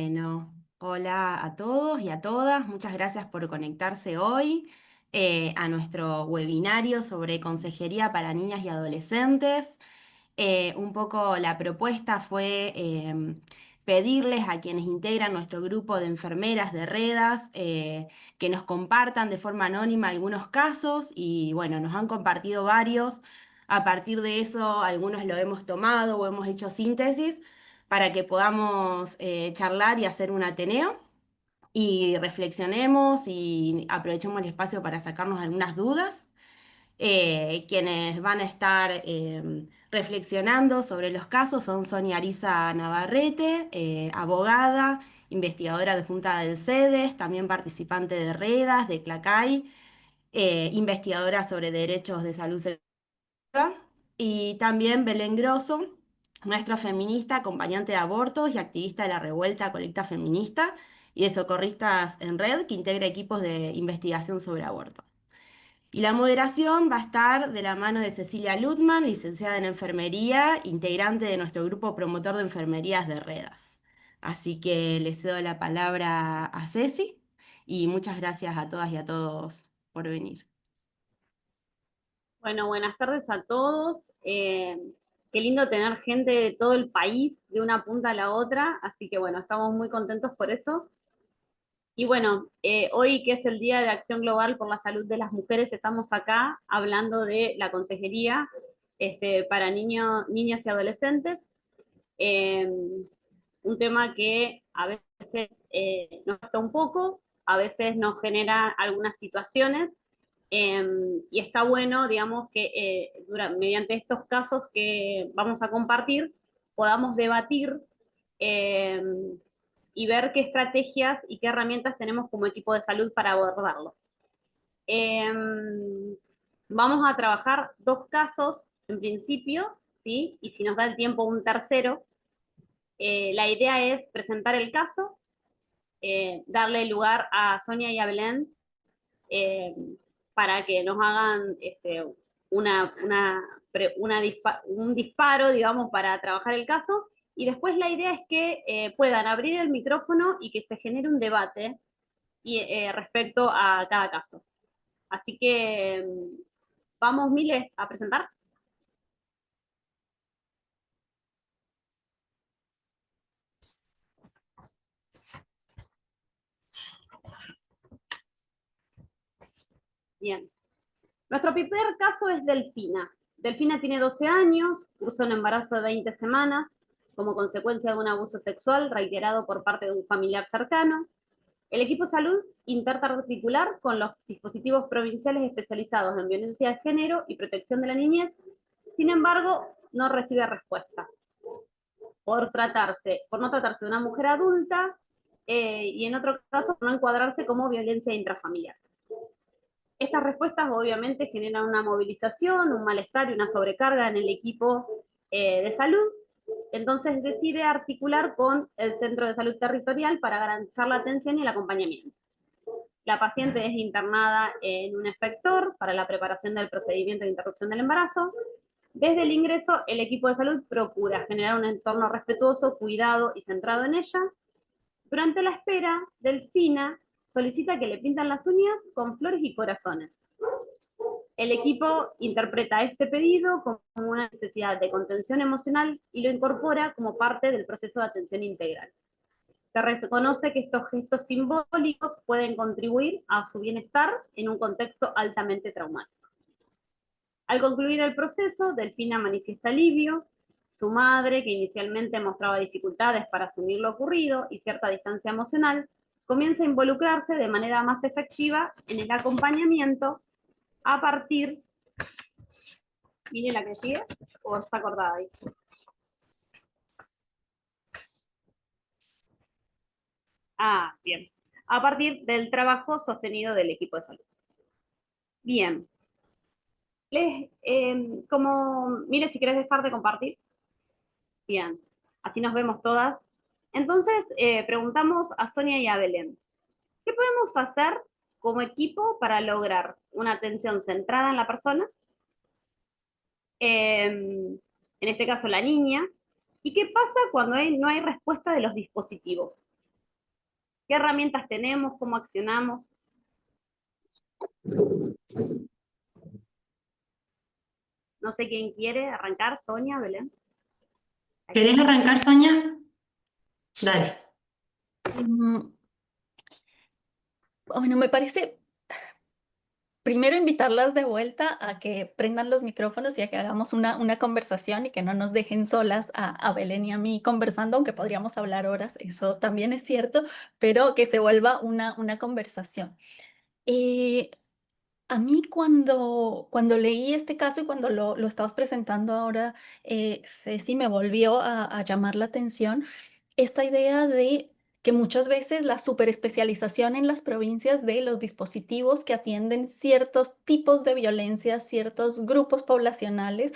Bueno, hola a todos y a todas. Muchas gracias por conectarse hoy a nuestro webinario sobre consejería para niñas y adolescentes. Un poco la propuesta fue pedirles a quienes integran nuestro grupo de enfermeras de REDAS que nos compartan de forma anónima algunos casos y bueno, nos han compartido varios. A partir de eso, algunos lo hemos tomado o hemos hecho síntesis para que podamos charlar y hacer un Ateneo y reflexionemos y aprovechemos el espacio para sacarnos algunas dudas. Quienes van a estar reflexionando sobre los casos son Sonia Arisa Navarrete, abogada, investigadora adjunta del CEDES, también participante de REDAS, de CLACAI, investigadora sobre derechos de salud sexual, y también Belén Grosso, nuestra feminista, acompañante de abortos y activista de la revuelta colecta feminista y de socorristas en red, que integra equipos de investigación sobre aborto. Y la moderación va a estar de la mano de Cecilia Lutman, licenciada en enfermería, integrante de nuestro grupo promotor de enfermerías de REDAS. Así que le cedo la palabra a Ceci y muchas gracias a todas y a todos por venir. Bueno, buenas tardes a todos. Qué lindo tener gente de todo el país, de una punta a la otra, así que bueno, estamos muy contentos por eso. Y bueno, hoy que es el Día de Acción Global por la Salud de las Mujeres, estamos acá hablando de la consejería para niñas y adolescentes. Eh, un tema que a veces nos cuesta un poco, a veces nos genera algunas situaciones, y está bueno, digamos, que mediante estos casos que vamos a compartir, podamos debatir eh, y ver qué estrategias y qué herramientas tenemos como equipo de salud para abordarlo. Eh, vamos a trabajar dos casos en principio, ¿sí? Y si nos da el tiempo un tercero. La idea es presentar el caso, darle lugar a Sonia y a Belén eh, para que nos hagan un disparo, digamos, para trabajar el caso. Y después la idea es que puedan abrir el micrófono y que se genere un debate respecto a cada caso. Así que vamos, Miles, a presentar. Bien. Nuestro primer caso es Delfina. Delfina tiene 12 años, cursó un embarazo de 20 semanas como consecuencia de un abuso sexual reiterado por parte de un familiar cercano. El equipo de salud intenta articular con los dispositivos provinciales especializados en violencia de género y protección de la niñez. Sin embargo, no recibe respuesta por no tratarse de una mujer adulta, y en otro caso por no encuadrarse como violencia intrafamiliar. Estas respuestas obviamente generan una movilización, un malestar y una sobrecarga en el equipo de salud. Entonces decide articular con el Centro de Salud Territorial para garantizar la atención y el acompañamiento. La paciente es internada en un efector para la preparación del procedimiento de interrupción del embarazo. Desde el ingreso, el equipo de salud procura generar un entorno respetuoso, cuidado y centrado en ella. Durante la espera, Delfina solicita que le pintan las uñas con flores y corazones. El equipo interpreta este pedido como una necesidad de contención emocional y lo incorpora como parte del proceso de atención integral. Se reconoce que estos gestos simbólicos pueden contribuir a su bienestar en un contexto altamente traumático. Al concluir el proceso, Delfina manifiesta alivio. Su madre, que inicialmente mostraba dificultades para asumir lo ocurrido y cierta distancia emocional, comienza a involucrarse de manera más efectiva en el acompañamiento a partir. ¿Viene la que sigue? ¿O está acordada ahí? Ah, bien. A partir del trabajo sostenido del equipo de salud. Bien. Mire, si querés dejar de compartir. Bien. Así nos vemos todas. Entonces, preguntamos a Sonia y a Belén, ¿qué podemos hacer como equipo para lograr una atención centrada en la persona? En este caso, la niña. ¿Y qué pasa cuando no hay respuesta de los dispositivos? ¿Qué herramientas tenemos? ¿Cómo accionamos? No sé quién quiere arrancar, Sonia, Belén. ¿Querés arrancar, Sonia? Dale. Mm, Bueno, me parece primero invitarlas de vuelta a que prendan los micrófonos y a que hagamos una conversación y que no nos dejen solas a Belén y a mí conversando, aunque podríamos hablar horas, eso también es cierto, pero que se vuelva una conversación. Eh, a mí cuando leí este caso y cuando lo estabas presentando ahora, Ceci, me volvió a llamar la atención esta idea de que muchas veces la superespecialización en las provincias de los dispositivos que atienden ciertos tipos de violencia, ciertos grupos poblacionales,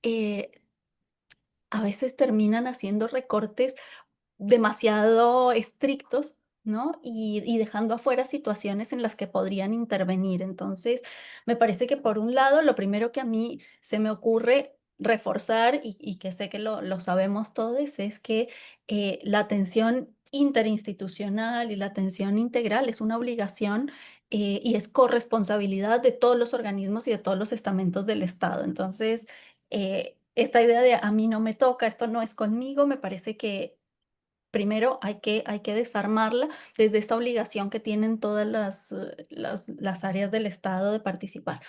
eh, a veces terminan haciendo recortes demasiado estrictos, ¿no? Y dejando afuera situaciones en las que podrían intervenir. Entonces, me parece que por un lado, lo primero que a mí se me ocurre reforzar, y que sé que lo sabemos todos, es que la atención interinstitucional y la atención integral es una obligación y es corresponsabilidad de todos los organismos y de todos los estamentos del Estado. Entonces, esta idea de a mí no me toca, esto no es conmigo, me parece que primero hay que desarmarla desde esta obligación que tienen todas las áreas del Estado de participar.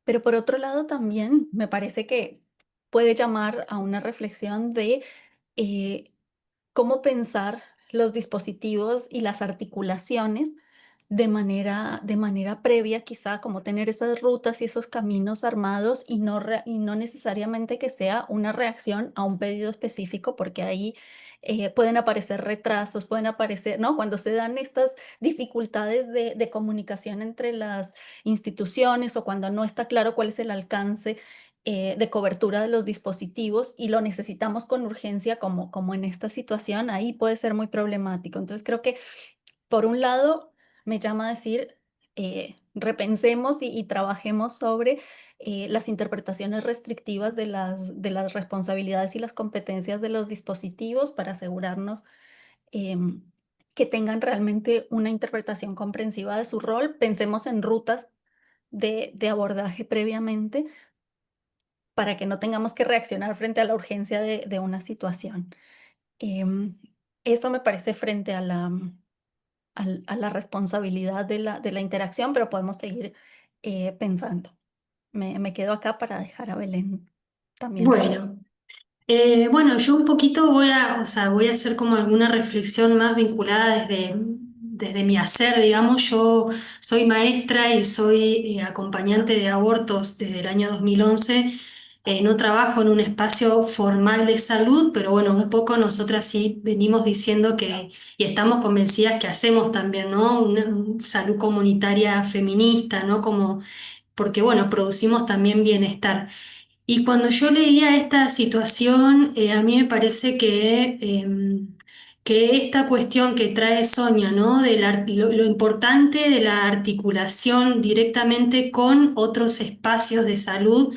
Pero por otro lado también me parece que puede llamar a una reflexión de eh, cómo pensar los dispositivos y las articulaciones de manera previa, quizá como tener esas rutas y esos caminos armados y no necesariamente que sea una reacción a un pedido específico, porque ahí pueden aparecer retrasos, pueden aparecer, ¿no? Cuando se dan estas dificultades de comunicación entre las instituciones o cuando no está claro cuál es el alcance de cobertura de los dispositivos y lo necesitamos con urgencia como en esta situación, ahí puede ser muy problemático. Entonces creo que por un lado me llama a decir, repensemos y trabajemos sobre las interpretaciones restrictivas de las responsabilidades y las competencias de los dispositivos para asegurarnos em, que tengan realmente una interpretación comprensiva de su rol. Pensemos en rutas de abordaje previamente para que no tengamos que reaccionar frente a la urgencia de una situación. Em, Eso me parece frente a la responsabilidad de la interacción, pero podemos seguir pensando. Me quedo acá para dejar a Belén también Bueno, bueno, yo un poquito o sea, voy a hacer como alguna reflexión más vinculada desde mi hacer, digamos. Yo soy maestra y soy acompañante de abortos desde el año 2011. No trabajo en un espacio formal de salud, pero bueno, un poco nosotras sí venimos diciendo que, y estamos convencidas que hacemos también, ¿no? Una salud comunitaria feminista, ¿no? Como, porque bueno, producimos también bienestar. Y cuando yo leía esta situación, a mí me parece que esta cuestión que trae Sonia, ¿no? Lo importante de la articulación directamente con otros espacios de salud,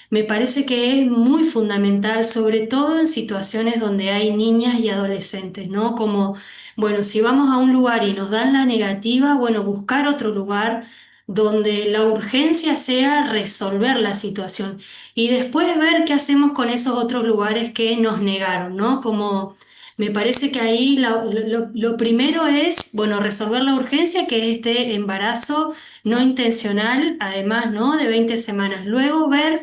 me parece que es muy fundamental, sobre todo en situaciones donde hay niñas y adolescentes, ¿no? Como, bueno, si vamos a un lugar y nos dan la negativa, bueno, buscar otro lugar donde la urgencia sea resolver la situación y después ver qué hacemos con esos otros lugares que nos negaron, ¿no? Como me parece que ahí lo primero es, bueno, resolver la urgencia, que es este embarazo no intencional, además, ¿no? De 20 semanas. Luego ver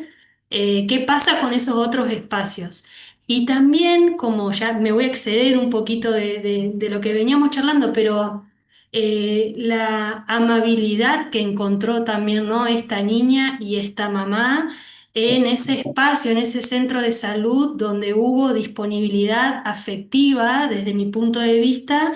qué pasa con esos otros espacios. Y también, como ya me voy a exceder un poquito de lo que veníamos charlando, pero la amabilidad que encontró también, ¿no? Esta niña y esta mamá en ese espacio, en ese centro de salud donde hubo disponibilidad afectiva, desde mi punto de vista,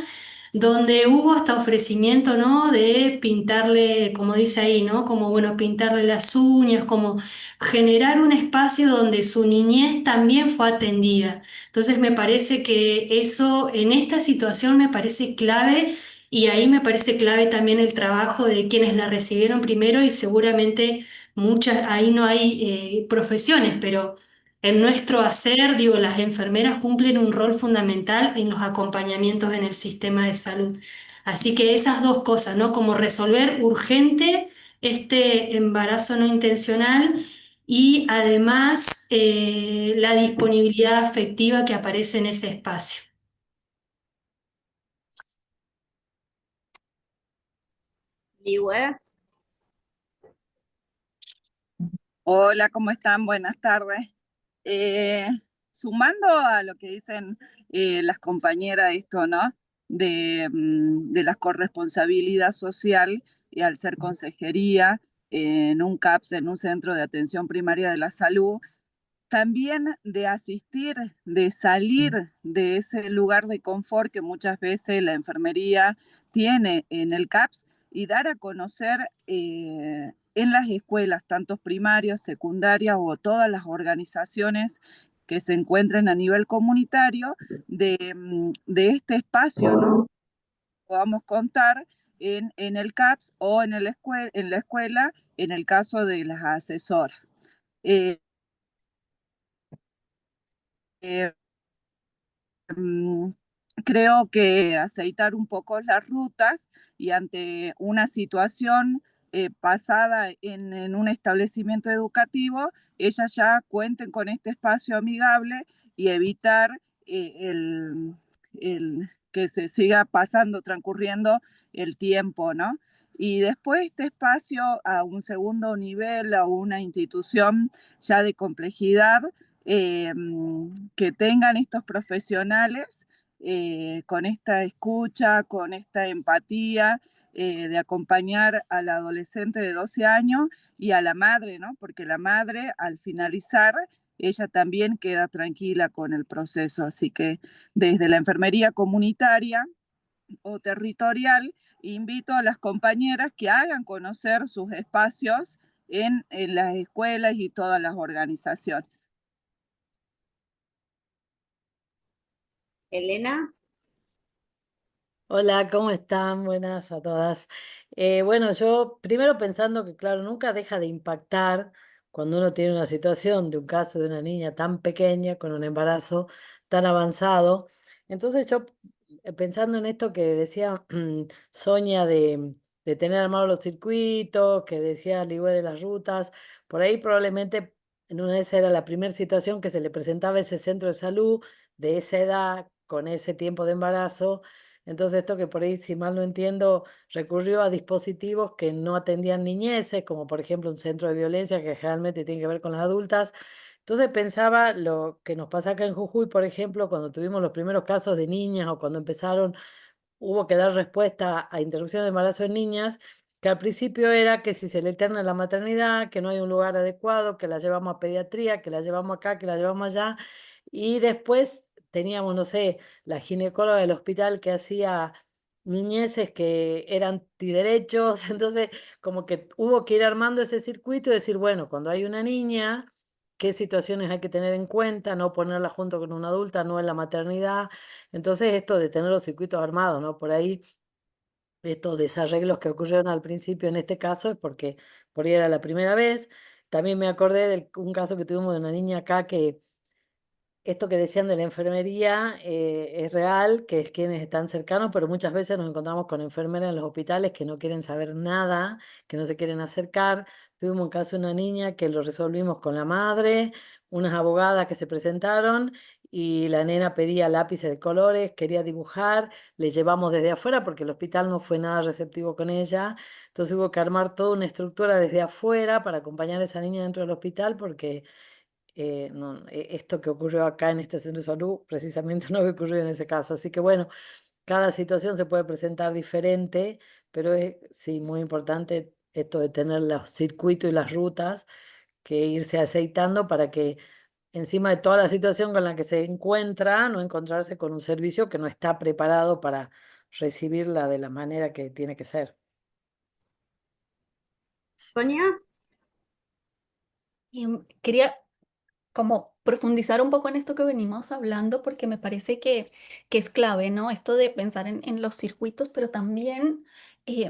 donde hubo hasta ofrecimiento, ¿no? De pintarle, como dice ahí, ¿no? Como, bueno, pintarle las uñas, como generar un espacio donde su niñez también fue atendida. Entonces me parece que eso, en esta situación me parece clave. Y ahí me parece clave también el trabajo de quienes la recibieron primero y seguramente muchas, ahí no hay profesiones, pero en nuestro hacer, digo, las enfermeras cumplen un rol fundamental en los acompañamientos en el sistema de salud. Así que esas dos cosas, ¿no? Como resolver urgente este embarazo no intencional y además la disponibilidad afectiva que aparece en ese espacio. Ligüe. Hola, ¿cómo están? Buenas tardes. Eh, Sumando a lo que dicen las compañeras, esto, ¿no? De la corresponsabilidad social y al ser consejería en un CAPS, en un centro de atención primaria de la salud, también de asistir, de salir de ese lugar de confort que muchas veces la enfermería tiene en el CAPS y dar a conocer en las escuelas, tanto primarias, secundarias o todas las organizaciones que se encuentren a nivel comunitario, de este espacio, ¿no? Podamos contar en el CAPS o en la escuela, en el caso de las asesoras. Eh, eh, mm, Creo que aceitar un poco las rutas y ante una situación pasada en un establecimiento educativo, ellas ya cuenten con este espacio amigable y evitar que se siga pasando, transcurriendo el tiempo, ¿no? Y después este espacio a un segundo nivel, a una institución ya de complejidad, eh, que tengan estos profesionales con esta escucha, con esta empatía, de acompañar al adolescente de 12 años y a la madre, ¿no? Porque la madre al finalizar, ella también queda tranquila con el proceso. Así que desde la enfermería comunitaria o territorial, invito a las compañeras que hagan conocer sus espacios en las escuelas y todas las organizaciones. Elena. Hola, ¿cómo están? Buenas a todas. Bueno, yo primero pensando que, claro, nunca deja de impactar cuando uno tiene una situación de un caso de una niña tan pequeña con un embarazo tan avanzado. Entonces yo, pensando en esto que decía Sonia de tener armados los circuitos, que decía Ligüe de las rutas, por ahí probablemente en una de esas era la primera situación que se le presentaba a ese centro de salud de esa edad, con ese tiempo de embarazo. Entonces, esto que por ahí, si mal no entiendo, recurrió a dispositivos que no atendían niñeces, como por ejemplo un centro de violencia que generalmente tiene que ver con las adultas. Entonces pensaba lo que nos pasa acá en Jujuy, por ejemplo, cuando tuvimos los primeros casos de niñas o cuando empezaron, hubo que dar respuesta a interrupción de embarazo en niñas, que al principio era que si se le eterna la maternidad, que no hay un lugar adecuado, que la llevamos a pediatría, que la llevamos acá, que la llevamos allá, y después teníamos, no sé, la ginecóloga del hospital que hacía niñeces que eran antiderechos, entonces como que hubo que ir armando ese circuito y decir, bueno, cuando hay una niña, qué situaciones hay que tener en cuenta, no ponerla junto con una adulta, no en la maternidad. Entonces esto de tener los circuitos armados, ¿no? Por ahí estos desarreglos que ocurrieron al principio en este caso es porque por ahí era la primera vez. También me acordé de un caso que tuvimos de una niña acá que esto que decían de la enfermería es real, que es quienes están cercanos, pero muchas veces nos encontramos con enfermeras en los hospitales que no quieren saber nada, que no se quieren acercar. Tuvimos un caso de una niña que lo resolvimos con la madre, unas abogadas que se presentaron y la nena pedía lápices de colores, quería dibujar, le llevamos desde afuera porque el hospital no fue nada receptivo con ella. Entonces hubo que armar toda una estructura desde afuera para acompañar a esa niña dentro del hospital porque esto que ocurrió acá en este centro de salud precisamente no había ocurrido en ese caso. Así que bueno, cada situación se puede presentar diferente, pero es sí muy importante esto de tener los circuitos y las rutas que irse aceitando para que encima de toda la situación con la que se encuentra, no encontrarse con un servicio que no está preparado para recibirla de la manera que tiene que ser. Sonia. Quería como profundizar un poco en esto que venimos hablando, porque me parece que es clave, ¿no? Esto de pensar en los circuitos, pero también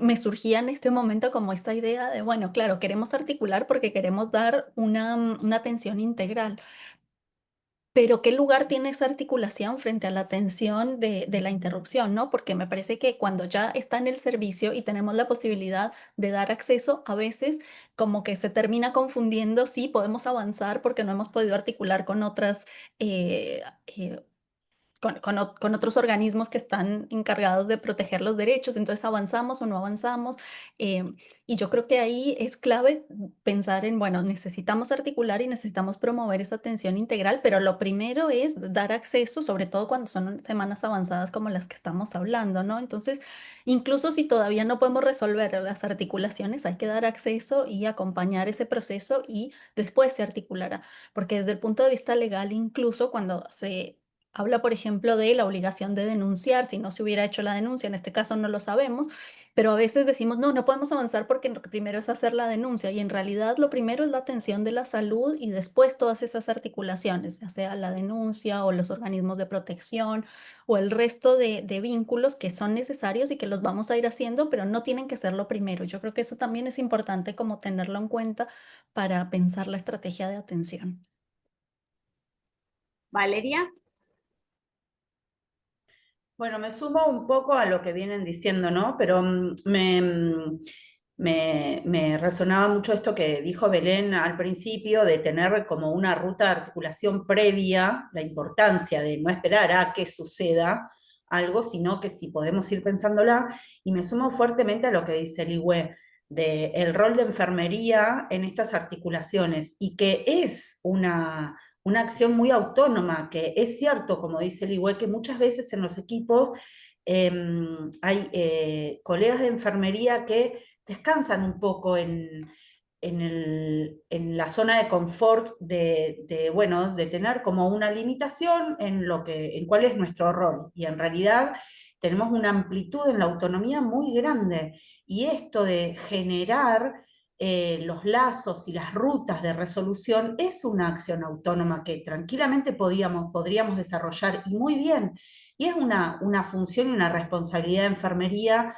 me surgía en este momento como esta idea de, bueno, claro, queremos articular porque queremos dar una atención integral, pero ¿qué lugar tiene esa articulación frente a la atención de la interrupción, ¿no? Porque me parece que cuando ya está en el servicio y tenemos la posibilidad de dar acceso, a veces como que se termina confundiendo si podemos avanzar porque no hemos podido articular con otras eh, eh, con otros organismos que están encargados de proteger los derechos, entonces avanzamos o no avanzamos. Y yo creo que ahí es clave pensar en, bueno, necesitamos articular y necesitamos promover esa atención integral, pero lo primero es dar acceso, sobre todo cuando son semanas avanzadas como las que estamos hablando, ¿no? Entonces, incluso si todavía no podemos resolver las articulaciones, hay que dar acceso y acompañar ese proceso y después se articulará, porque desde el punto de vista legal, incluso cuando se habla, por ejemplo, de la obligación de denunciar, si no se hubiera hecho la denuncia, en este caso no lo sabemos, pero a veces decimos, no, no podemos avanzar porque lo que primero es hacer la denuncia y en realidad lo primero es la atención de la salud y después todas esas articulaciones, ya sea la denuncia o los organismos de protección o el resto de vínculos que son necesarios y que los vamos a ir haciendo, pero no tienen que ser lo primero. Yo creo que eso también es importante como tenerlo en cuenta para pensar la estrategia de atención. Valeria. Bueno, me sumo un poco a lo que vienen diciendo, ¿no? Pero me resonaba mucho esto que dijo Belén al principio, de tener como una ruta de articulación previa, la importancia de no esperar a que suceda algo, sino que si podemos ir pensándola, y me sumo fuertemente a lo que dice Ligüe, de el rol de enfermería en estas articulaciones, y que es una acción muy autónoma, que es cierto, como dice Ligüe, que muchas veces en los equipos hay colegas de enfermería que descansan un poco en la zona de confort bueno, de tener como una limitación en cuál es nuestro rol. Y en realidad tenemos una amplitud en la autonomía muy grande. Y esto de generar los lazos y las rutas de resolución es una acción autónoma que tranquilamente podríamos desarrollar y muy bien. Y es una función y una responsabilidad de enfermería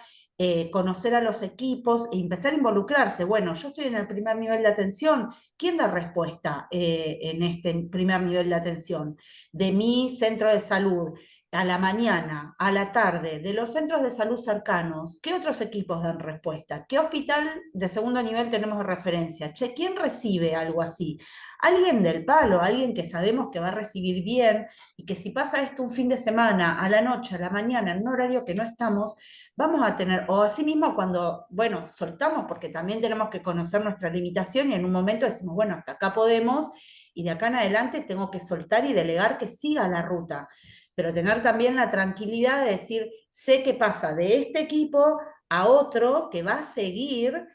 conocer a los equipos e empezar a involucrarse. Bueno, yo estoy en el primer nivel de atención. ¿Quién da respuesta en este primer nivel de atención? De mi centro de salud, a la mañana, a la tarde, de los centros de salud cercanos, ¿qué otros equipos dan respuesta? ¿Qué hospital de segundo nivel tenemos de referencia? Che, ¿quién recibe algo así? Alguien del palo, alguien que sabemos que va a recibir bien y que si pasa esto un fin de semana, a la noche, a la mañana, en un horario que no estamos, vamos a tener, o asimismo cuando, bueno, soltamos, porque también tenemos que conocer nuestra limitación y en un momento decimos, bueno, hasta acá podemos y de acá en adelante tengo que soltar y delegar que siga la ruta, pero tener también la tranquilidad de decir, sé que pasa de este equipo a otro que va a seguir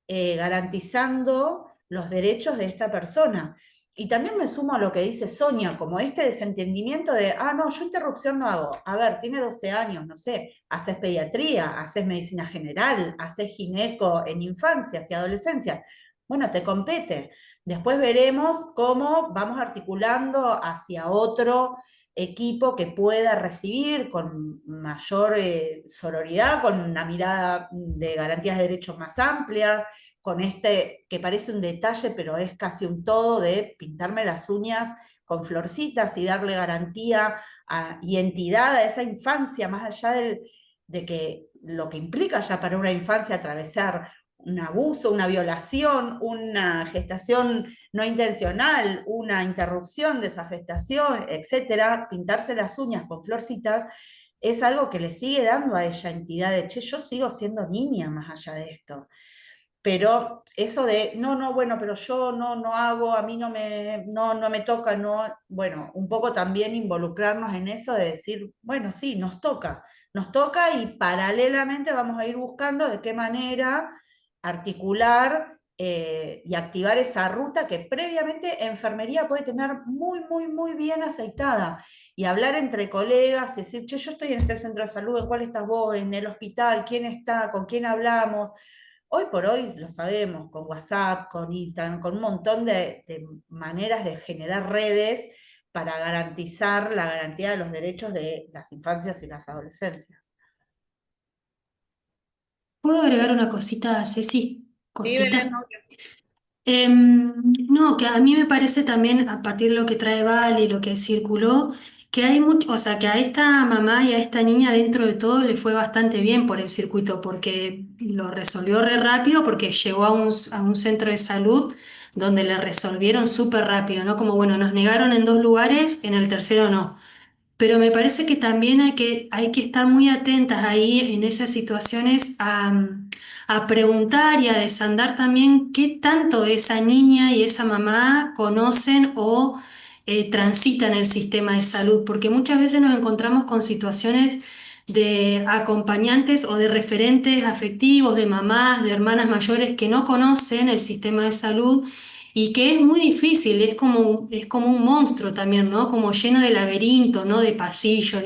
garantizando los derechos de esta persona. Y también me sumo a lo que dice Sonia, como este desentendimiento de, no, yo interrupción no hago. A ver, tiene 12 años, no sé, haces pediatría, haces medicina general, haces gineco en infancias y adolescencia. Bueno, te compete. Después veremos cómo vamos articulando hacia otro equipo que pueda recibir con mayor sororidad, con una mirada de garantías de derechos más amplias, con este que parece un detalle, pero es casi un todo de pintarme las uñas con florcitas y darle garantía y entidad a esa infancia, más allá de que lo que implica ya para una infancia atravesar un abuso, una violación, una gestación no intencional, una interrupción de esa gestación, etcétera, pintarse las uñas con florcitas, es algo que le sigue dando a ella entidad de, che, yo sigo siendo niña más allá de esto. Pero eso de, no, bueno, pero yo no hago, a mí no me toca, no, bueno, un poco también involucrarnos en eso de decir, bueno, sí, nos toca y paralelamente vamos a ir buscando de qué manera articular y activar esa ruta que previamente enfermería puede tener muy bien aceitada. Y hablar entre colegas, decir, che, yo estoy en este centro de salud, ¿en cuál estás vos? En el hospital, ¿quién está? ¿Con quién hablamos? Hoy por hoy lo sabemos, con WhatsApp, con Instagram, con un montón de maneras de generar redes para garantizar la garantía de los derechos de las infancias y las adolescencias. ¿Puedo agregar una cosita, Ceci? Sí, Belén, Cortita. obvio. No, que a mí me parece también, a partir de lo que trae Vale y lo que circuló, que hay mucho, o sea, que a esta mamá y a esta niña dentro de todo le fue bastante bien por el circuito, porque lo resolvió re rápido, porque llegó a un centro de salud donde le resolvieron súper rápido, ¿no? Como, bueno, nos negaron en 2 lugares, en el tercero no. Pero me parece que también hay que estar muy atentas ahí en esas situaciones a preguntar y a desandar también qué tanto esa niña y esa mamá conocen o transitan el sistema de salud, porque muchas veces nos encontramos con situaciones de acompañantes o de referentes afectivos, de mamás, de hermanas mayores que no conocen el sistema de salud y que es muy difícil, es como un monstruo también, ¿no? Como lleno de laberintos, ¿no? De pasillos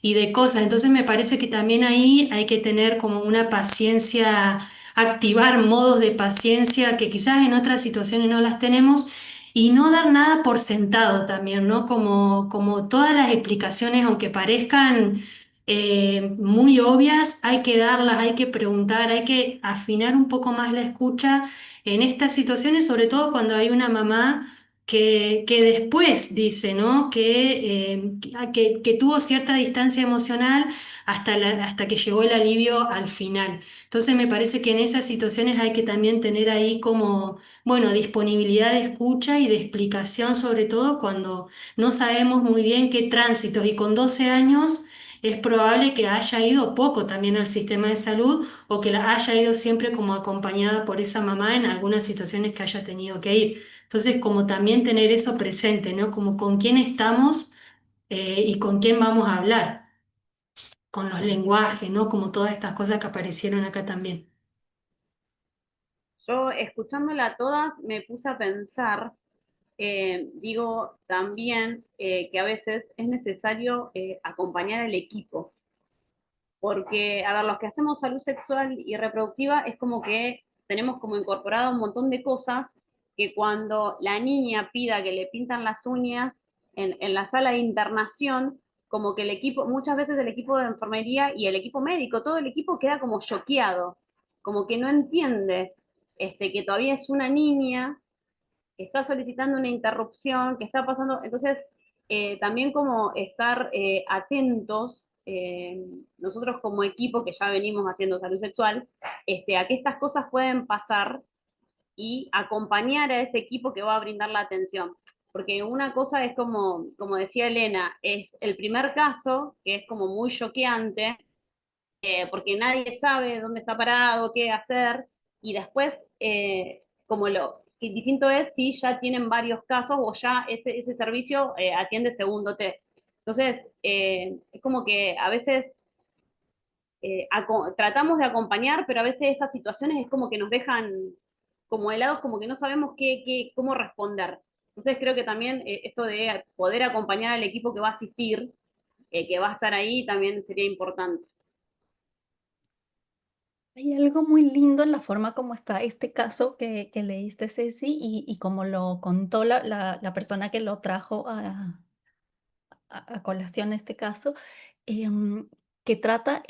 y de cosas. Entonces me parece que también ahí hay que tener como una paciencia, activar modos de paciencia que quizás en otras situaciones no las tenemos y no dar nada por sentado también, ¿no? Como todas las explicaciones, aunque parezcan muy obvias, hay que darlas, hay que preguntar, hay que afinar un poco más la escucha en estas situaciones, sobre todo cuando hay una mamá que después dice, ¿no? Que tuvo cierta distancia emocional hasta que llegó el alivio al final. Entonces me parece que en esas situaciones hay que también tener ahí como, bueno, disponibilidad de escucha y de explicación, sobre todo cuando no sabemos muy bien qué tránsitos y con 12 años. Es probable que haya ido poco también al sistema de salud o que la haya ido siempre como acompañada por esa mamá en algunas situaciones que haya tenido que ir. Entonces, como también tener eso presente, ¿no? Como con quién estamos y con quién vamos a hablar, con los lenguajes, ¿no? Como todas estas cosas que aparecieron acá también. Yo escuchándola a todas me puse a pensar, digo también que a veces es necesario acompañar al equipo, porque, a ver, los que hacemos salud sexual y reproductiva es como que tenemos como incorporado un montón de cosas que cuando la niña pida que le pintan las uñas en la sala de internación, como que el equipo, muchas veces el equipo de enfermería y el equipo médico, todo el equipo queda como choqueado, como que no entiende que todavía es una niña, que está solicitando una interrupción, que está pasando, entonces también como estar atentos, nosotros como equipo que ya venimos haciendo salud sexual, a que estas cosas pueden pasar y acompañar a ese equipo que va a brindar la atención. Porque una cosa es como decía Elena, es el primer caso, que es como muy choqueante, porque nadie sabe dónde está parado, qué hacer, y después, como lo que distinto es si ya tienen varios casos o ya ese servicio atiende segundo T. Entonces, es como que a veces tratamos de acompañar, pero a veces esas situaciones es como que nos dejan como helados, como que no sabemos cómo responder. Entonces creo que también esto de poder acompañar al equipo que va a asistir, que va a estar ahí, también sería importante. Hay algo muy lindo en la forma como está este caso que leíste, Ceci, y como lo contó la persona que lo trajo a colación este caso, que trata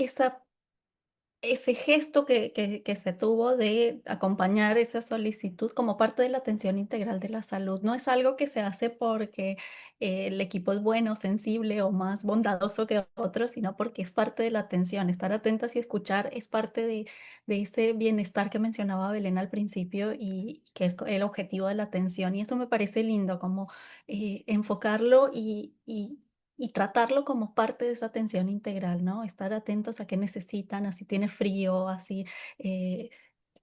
ese gesto que se tuvo de acompañar esa solicitud como parte de la atención integral de la salud. No es algo que se hace porque el equipo es bueno, sensible o más bondadoso que otros, sino porque es parte de la atención. Estar atentas y escuchar es parte de ese bienestar que mencionaba Belén al principio y que es el objetivo de la atención. Y eso me parece lindo, como enfocarlo y tratarlo como parte de esa atención integral, ¿no? Estar atentos a qué necesitan, a si tiene frío, a si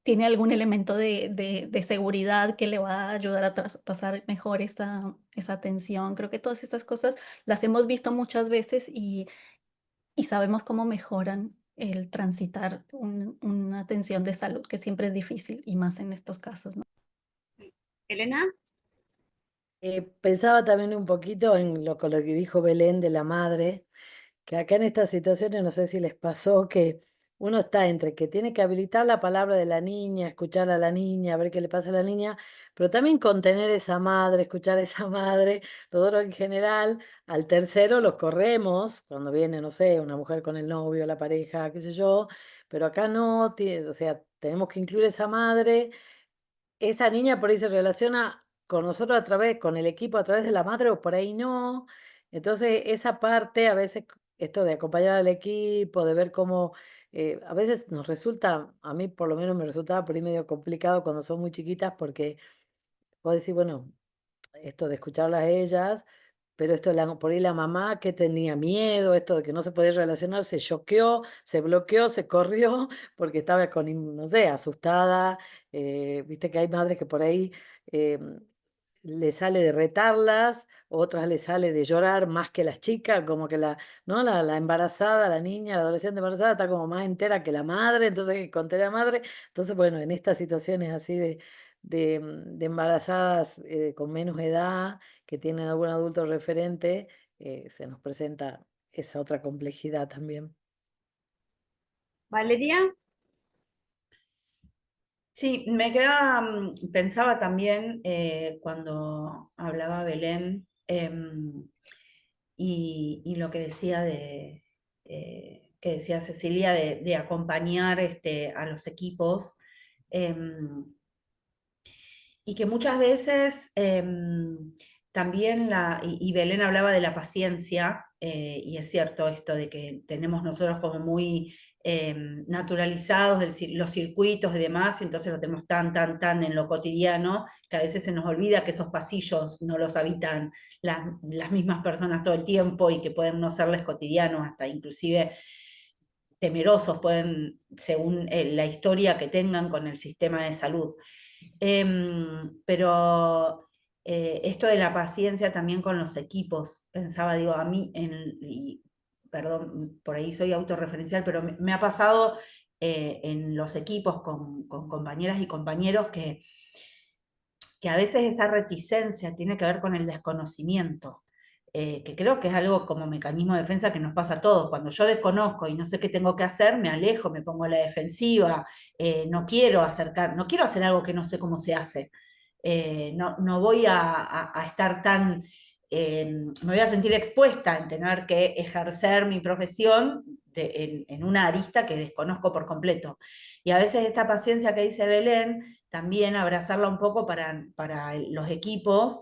tiene algún elemento de seguridad que le va a ayudar a pasar mejor esa atención. Creo que todas esas cosas las hemos visto muchas veces y sabemos cómo mejoran el transitar una atención de salud, que siempre es difícil y más en estos casos, ¿no? Elena. Pensaba también un poquito en con lo que dijo Belén de la madre, que acá en estas situaciones no sé si les pasó que uno está entre que tiene que habilitar la palabra de la niña, escuchar a la niña, ver qué le pasa a la niña, pero también contener esa madre, escuchar a esa madre, nosotros en general, al tercero los corremos, cuando viene, no sé, una mujer con el novio, la pareja, qué sé yo, pero acá no, o sea, tenemos que incluir esa madre esa niña por ahí se relaciona con nosotros a través, con el equipo a través de la madre o por ahí no. Entonces, esa parte, a veces, esto de acompañar al equipo, de ver cómo, a veces nos resulta, a mí por lo menos me resultaba por ahí medio complicado cuando son muy chiquitas porque puedo decir, bueno, esto de escucharlas a ellas, pero esto por ahí la mamá que tenía miedo, esto de que no se podía relacionar, se choqueó, se bloqueó, se corrió, porque estaba no sé, asustada. Viste que hay madres que por ahí le sale de retarlas, otras le sale de llorar más que las chicas, como que ¿no? La embarazada, la niña, la adolescente embarazada está como más entera que la madre, entonces hay que contener a la madre. Entonces, bueno, en estas situaciones así de embarazadas con menos edad, que tienen algún adulto referente, se nos presenta esa otra complejidad también. Valeria, Sí, me queda, pensaba también cuando hablaba Belén y lo que decía que decía Cecilia de acompañar a los equipos. em, y que muchas veces también y Belén hablaba de la paciencia, y es cierto esto de que tenemos nosotros como muy naturalizados los circuitos y demás, y entonces lo tenemos tan en lo cotidiano, que a veces se nos olvida que esos pasillos no los habitan las mismas personas todo el tiempo y que pueden no serles cotidianos, hasta inclusive temerosos pueden, según la historia que tengan con el sistema de salud. Pero esto de la paciencia también con los equipos, pensaba, digo, a mí, perdón, por ahí soy autorreferencial, pero me ha pasado en los equipos con compañeras y compañeros que a veces esa reticencia tiene que ver con el desconocimiento. Que creo que es algo como mecanismo de defensa que nos pasa a todos. Cuando yo desconozco y no sé qué tengo que hacer, me alejo, me pongo a la defensiva, no quiero no quiero hacer algo que no sé cómo se hace. No voy a estar me voy a sentir expuesta en tener que ejercer mi profesión en una arista que desconozco por completo. Y a veces esta paciencia que dice Belén, también abrazarla un poco para los equipos.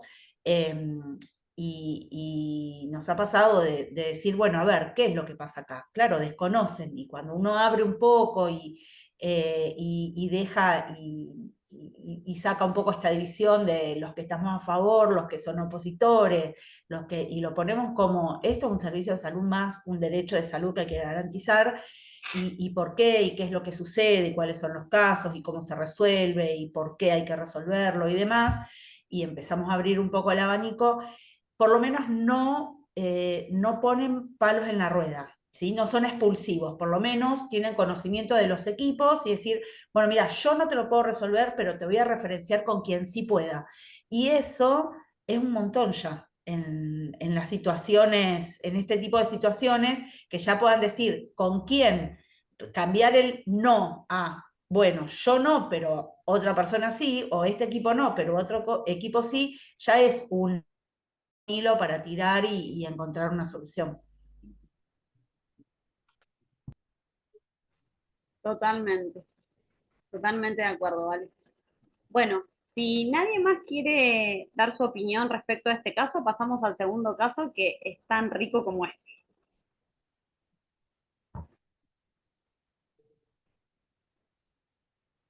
Y nos ha pasado de decir, bueno, a ver, ¿qué es lo que pasa acá? Claro, desconocen, y cuando uno abre un poco y deja y saca un poco esta división de los que estamos a favor, los que son opositores, y lo ponemos como, esto es un servicio de salud más, un derecho de salud que hay que garantizar, y por qué, y qué es lo que sucede, y cuáles son los casos, y cómo se resuelve, y por qué hay que resolverlo y demás, y empezamos a abrir un poco el abanico, por lo menos no ponen palos en la rueda, ¿sí? No son expulsivos, por lo menos tienen conocimiento de los equipos y decir, bueno, mira, yo no te lo puedo resolver, pero te voy a referenciar con quien sí pueda. Y eso es un montón ya en las situaciones, en este tipo de situaciones, que ya puedan decir con quién cambiar el no a, bueno, yo no, pero otra persona sí, o este equipo no, pero otro equipo sí, ya es un hilo para tirar y encontrar una solución. totalmente, totalmente de acuerdo, Vale. Bueno, si nadie más quiere dar su opinión respecto a este caso, pasamos al segundo caso que es tan rico como este.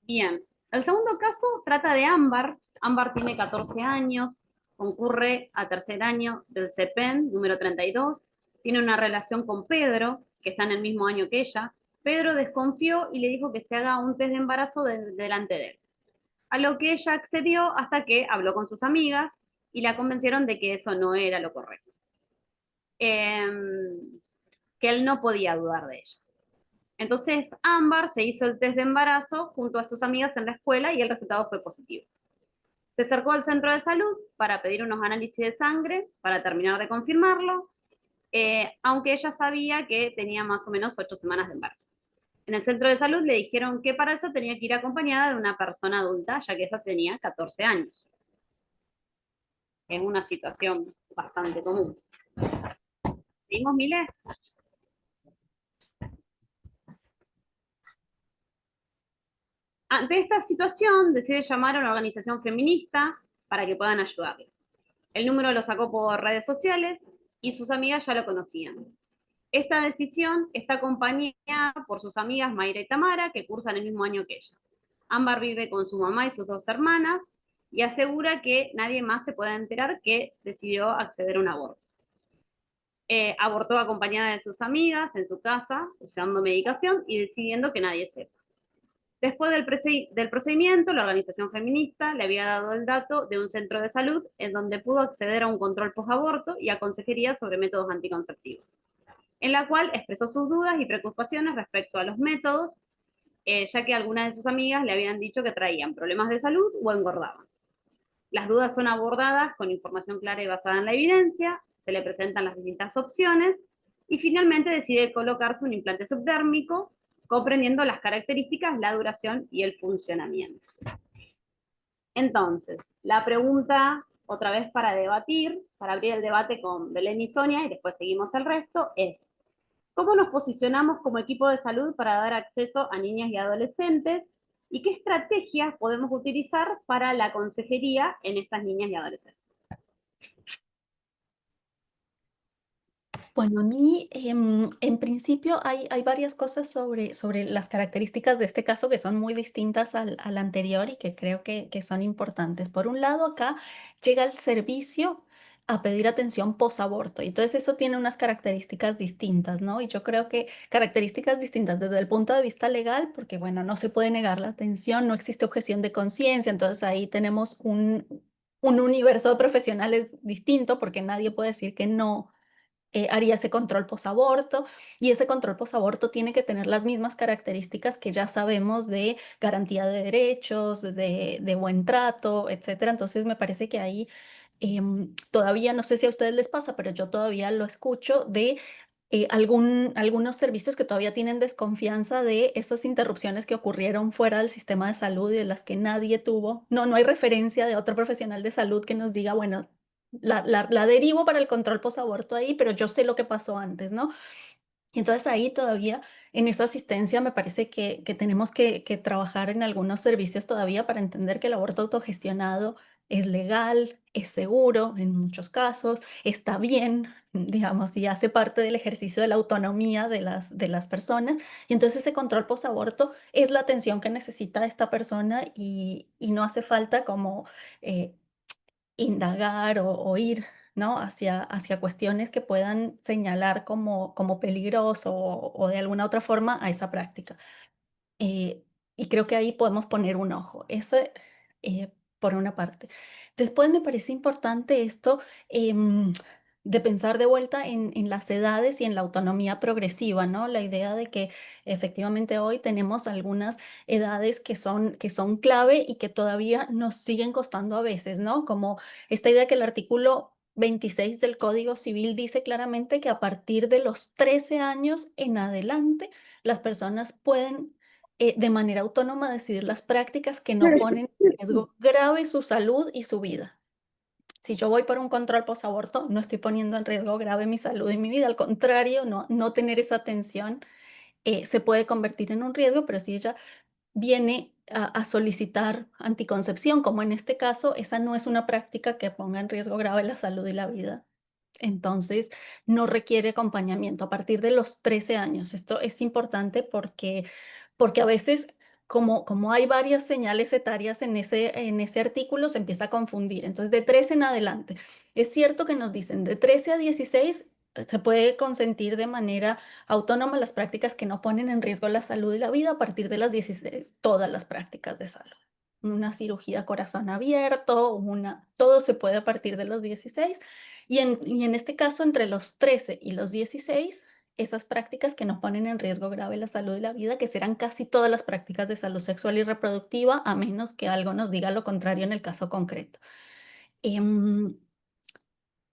Bien, el segundo caso trata de Ámbar. Ámbar tiene 14 años, concurre a tercer año del CEPEN, número 32, tiene una relación con Pedro, que está en el mismo año que ella. Pedro desconfió y le dijo que se haga un test de embarazo delante de él. A lo que ella accedió hasta que habló con sus amigas y la convencieron de que eso no era lo correcto. Que él no podía dudar de ella. Entonces Ámbar se hizo el test de embarazo junto a sus amigas en la escuela y el resultado fue positivo. Se acercó al centro de salud para pedir unos análisis de sangre para terminar de confirmarlo, aunque ella sabía que tenía más o menos 8 semanas de embarazo. En el centro de salud le dijeron que para eso tenía que ir acompañada de una persona adulta, ya que ella tenía 14 años. Es una situación bastante común. ¿Seguimos, Mile? Ante esta situación, decide llamar a una organización feminista para que puedan ayudarle. El número lo sacó por redes sociales y sus amigas ya lo conocían. Esta decisión está acompañada por sus amigas Mayra y Tamara, que cursan el mismo año que ella. Ámbar vive con su mamá y sus 2 hermanas y asegura que nadie más se pueda enterar que decidió acceder a un aborto. Abortó acompañada de sus amigas en su casa, usando medicación y decidiendo que nadie sepa. Después del procedimiento, la organización feminista le había dado el dato de un centro de salud en donde pudo acceder a un control post-aborto y a consejería sobre métodos anticonceptivos, en la cual expresó sus dudas y preocupaciones respecto a los métodos, ya que algunas de sus amigas le habían dicho que traían problemas de salud o engordaban. Las dudas son abordadas con información clara y basada en la evidencia, se le presentan las distintas opciones y finalmente decide colocarse un implante subdérmico, comprendiendo las características, la duración y el funcionamiento. Entonces, la pregunta, otra vez para debatir, para abrir el debate con Belén y Sonia, y después seguimos el resto, es: ¿cómo nos posicionamos como equipo de salud para dar acceso a niñas y adolescentes? ¿Y qué estrategias podemos utilizar para la consejería en estas niñas y adolescentes? Bueno, a mí en principio hay varias cosas sobre las características de este caso que son muy distintas al anterior y que creo que son importantes. Por un lado, acá llega el servicio a pedir atención posaborto, y entonces eso tiene unas características distintas, ¿no? Y yo creo que características distintas desde el punto de vista legal, porque bueno, no se puede negar la atención, no existe objeción de conciencia, entonces ahí tenemos un universo de profesionales distinto, porque nadie puede decir que no haría ese control posaborto, y ese control posaborto tiene que tener las mismas características que ya sabemos de garantía de derechos, de buen trato, etcétera. Entonces me parece que ahí todavía, no sé si a ustedes les pasa, pero yo todavía lo escucho de algunos servicios que todavía tienen desconfianza de esas interrupciones que ocurrieron fuera del sistema de salud y de las que nadie tuvo. No hay referencia de otro profesional de salud que nos diga, bueno, la derivo para el control posaborto ahí, pero yo sé lo que pasó antes, ¿no? Y entonces ahí todavía en esa asistencia me parece que tenemos que trabajar en algunos servicios todavía para entender que el aborto autogestionado es legal, es seguro en muchos casos, está bien, digamos, y hace parte del ejercicio de la autonomía de las personas. Y entonces ese control posaborto es la atención que necesita esta persona y no hace falta como eh, indagar o ir, ¿no? hacia cuestiones que puedan señalar como peligroso o de alguna otra forma a esa práctica. Eh, y creo que ahí podemos poner un ojo. Ese, eh, por una parte. Después me parece importante esto de pensar de vuelta en las edades y en la autonomía progresiva, ¿no? La idea de que efectivamente hoy tenemos algunas edades que son clave y que todavía nos siguen costando a veces, ¿no? Como esta idea que el artículo 26 del Código Civil dice claramente que a partir de los 13 años en adelante, las personas pueden de manera autónoma decidir las prácticas que no ponen en riesgo grave su salud y su vida. Si yo voy por un control posaborto, no estoy poniendo en riesgo grave mi salud y mi vida. Al contrario, no tener esa atención se puede convertir en un riesgo, pero si ella viene a solicitar anticoncepción, como en este caso, esa no es una práctica que ponga en riesgo grave la salud y la vida. Entonces, no requiere acompañamiento a partir de los 13 años. Esto es importante porque a veces, como hay varias señales etarias en ese artículo, se empieza a confundir. Entonces, de 13 en adelante. Es cierto que nos dicen de 13 a 16 se puede consentir de manera autónoma las prácticas que no ponen en riesgo la salud y la vida. A partir de las 16, todas las prácticas de salud. Una cirugía corazón abierto, todo se puede a partir de los 16. Y en este caso, entre los 13 y los 16, esas prácticas que no ponen en riesgo grave la salud y la vida, que serán casi todas las prácticas de salud sexual y reproductiva, a menos que algo nos diga lo contrario en el caso concreto.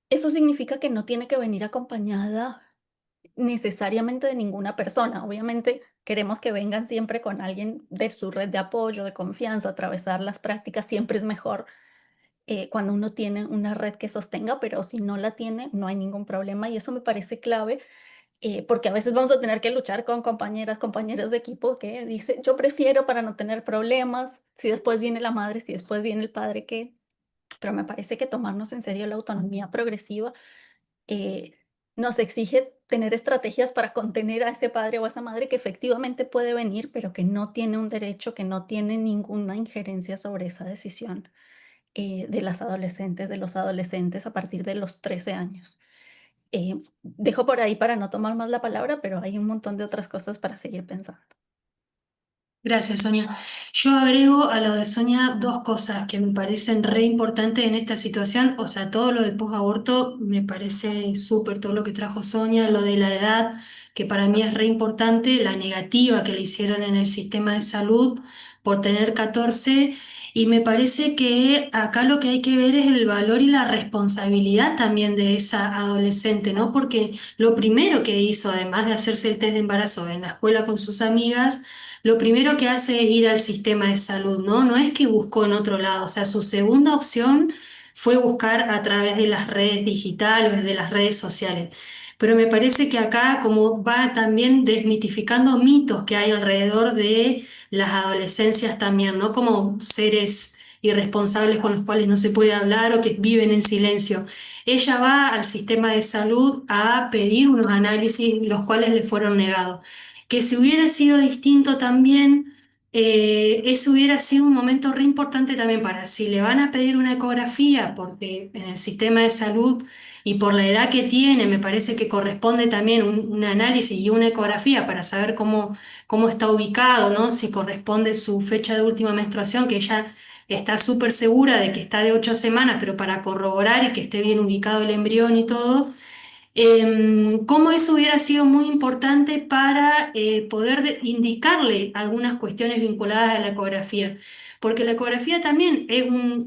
Eso significa que no tiene que venir acompañada necesariamente de ninguna persona. Obviamente queremos que vengan siempre con alguien de su red de apoyo, de confianza. Atravesar las prácticas siempre es mejor cuando uno tiene una red que sostenga, pero si no la tiene, no hay ningún problema, y eso me parece clave porque a veces vamos a tener que luchar con compañeras, compañeros de equipo que dicen, yo prefiero para no tener problemas, si después viene la madre, si después viene el padre, ¿qué? Pero me parece que tomarnos en serio la autonomía progresiva nos exige tener estrategias para contener a ese padre o a esa madre que efectivamente puede venir, pero que no tiene un derecho, que no tiene ninguna injerencia sobre esa decisión de las adolescentes, de los adolescentes a partir de los 13 años. Dejo por ahí para no tomar más la palabra, pero hay un montón de otras cosas para seguir pensando. Gracias, Sonia. Yo agrego a lo de Sonia dos cosas que me parecen re importantes en esta situación. O sea, todo lo del posaborto me parece súper, todo lo que trajo Sonia, lo de la edad, que para mí es re importante, la negativa que le hicieron en el sistema de salud por tener 14. Y me parece que acá lo que hay que ver es el valor y la responsabilidad también de esa adolescente, ¿no? Porque lo primero que hizo, además de hacerse el test de embarazo en la escuela con sus amigas, lo primero que hace es ir al sistema de salud, ¿no? No es que buscó en otro lado, o sea, su segunda opción fue buscar a través de las redes digitales, de las redes sociales. Pero me parece que acá como va también desmitificando mitos que hay alrededor de las adolescencias también, ¿no? Como seres irresponsables con los cuales no se puede hablar o que viven en silencio. Ella va al sistema de salud a pedir unos análisis los cuales le fueron negados, que si hubiera sido distinto también, ese hubiera sido un momento re importante también para si le van a pedir una ecografía, porque en el sistema de salud y por la edad que tiene, me parece que corresponde también un análisis y una ecografía para saber cómo está ubicado, ¿no? Si corresponde su fecha de última menstruación, que ella está súper segura de que está de 8 semanas, pero para corroborar y que esté bien ubicado el embrión y todo. Cómo eso hubiera sido muy importante para poder indicarle algunas cuestiones vinculadas a la ecografía, porque la ecografía también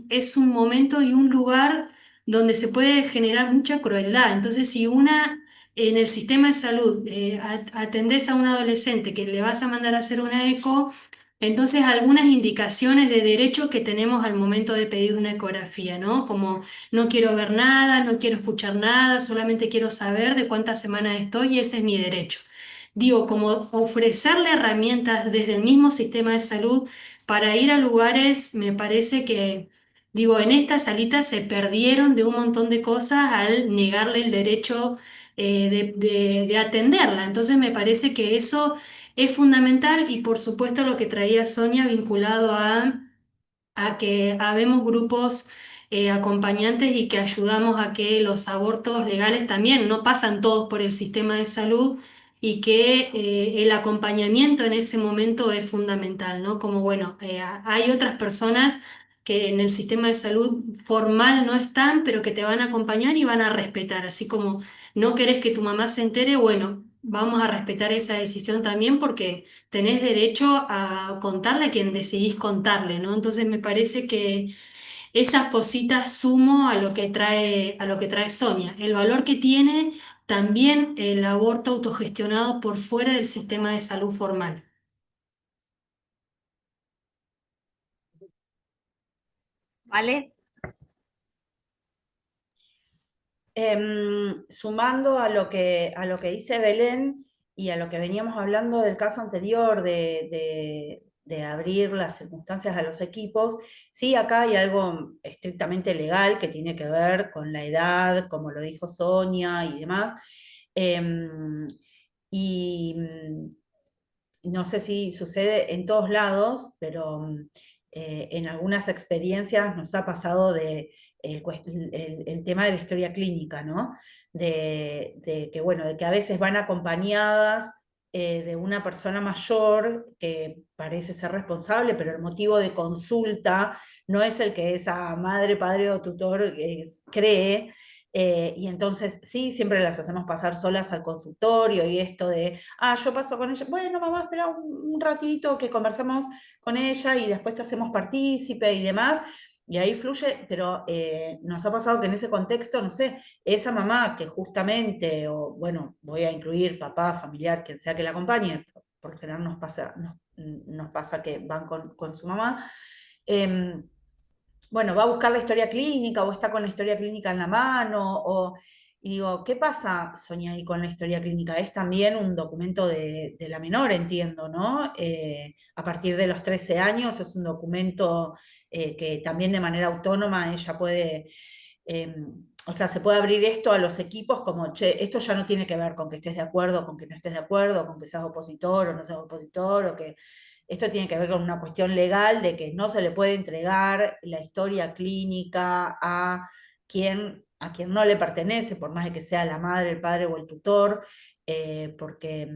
es un momento y un lugar donde se puede generar mucha crueldad. Entonces, si en el sistema de salud atendés a un adolescente que le vas a mandar a hacer una eco, entonces algunas indicaciones de derecho que tenemos al momento de pedir una ecografía, ¿no? Como no quiero ver nada, no quiero escuchar nada, solamente quiero saber de cuántas semanas estoy y ese es mi derecho. Digo, como ofrecerle herramientas desde el mismo sistema de salud para ir a lugares, me parece que, digo, en esta salita se perdieron de un montón de cosas al negarle el derecho de atenderla. Entonces me parece que eso es fundamental y por supuesto lo que traía Sonia vinculado a que habemos grupos acompañantes y que ayudamos a que los abortos legales también no pasan todos por el sistema de salud y que el acompañamiento en ese momento es fundamental, ¿no? Como, bueno, hay otras personas que en el sistema de salud formal no están, pero que te van a acompañar y van a respetar, así como no querés que tu mamá se entere, bueno, vamos a respetar esa decisión también porque tenés derecho a contarle a quien decidís contarle, ¿no? Entonces me parece que esas cositas sumo a lo que trae Sonia. El valor que tiene también el aborto autogestionado por fuera del sistema de salud formal. ¿Vale? Sumando a lo que dice Belén y a lo que veníamos hablando del caso anterior de abrir las circunstancias a los equipos, sí, acá hay algo estrictamente legal que tiene que ver con la edad, como lo dijo Sonia y demás. Em, y no sé si sucede en todos lados, pero en algunas experiencias nos ha pasado el tema de la historia clínica, ¿no? De que, bueno, de que a veces van acompañadas de una persona mayor que parece ser responsable, pero el motivo de consulta no es el que esa madre, padre o tutor cree. Y entonces sí, siempre las hacemos pasar solas al consultorio y esto de, yo paso con ella, bueno, mamá, espera un ratito que conversemos con ella y después te hacemos partícipe y demás. Y ahí fluye, pero nos ha pasado que en ese contexto, no sé, esa mamá que justamente, o bueno, voy a incluir papá, familiar, quien sea que la acompañe, por lo general nos pasa que van con su mamá, bueno, va a buscar la historia clínica o está con la historia clínica en la mano, Y digo, ¿qué pasa, Sonia, ahí con la historia clínica? Es también un documento de la menor, entiendo, ¿no? A partir de los 13 años es un documento que también de manera autónoma ella puede, o sea, se puede abrir esto a los equipos como, che, esto ya no tiene que ver con que estés de acuerdo, con que no estés de acuerdo, con que seas opositor o no seas opositor, o que esto tiene que ver con una cuestión legal de que no se le puede entregar la historia clínica a quien no le pertenece, por más de que sea la madre, el padre o el tutor, porque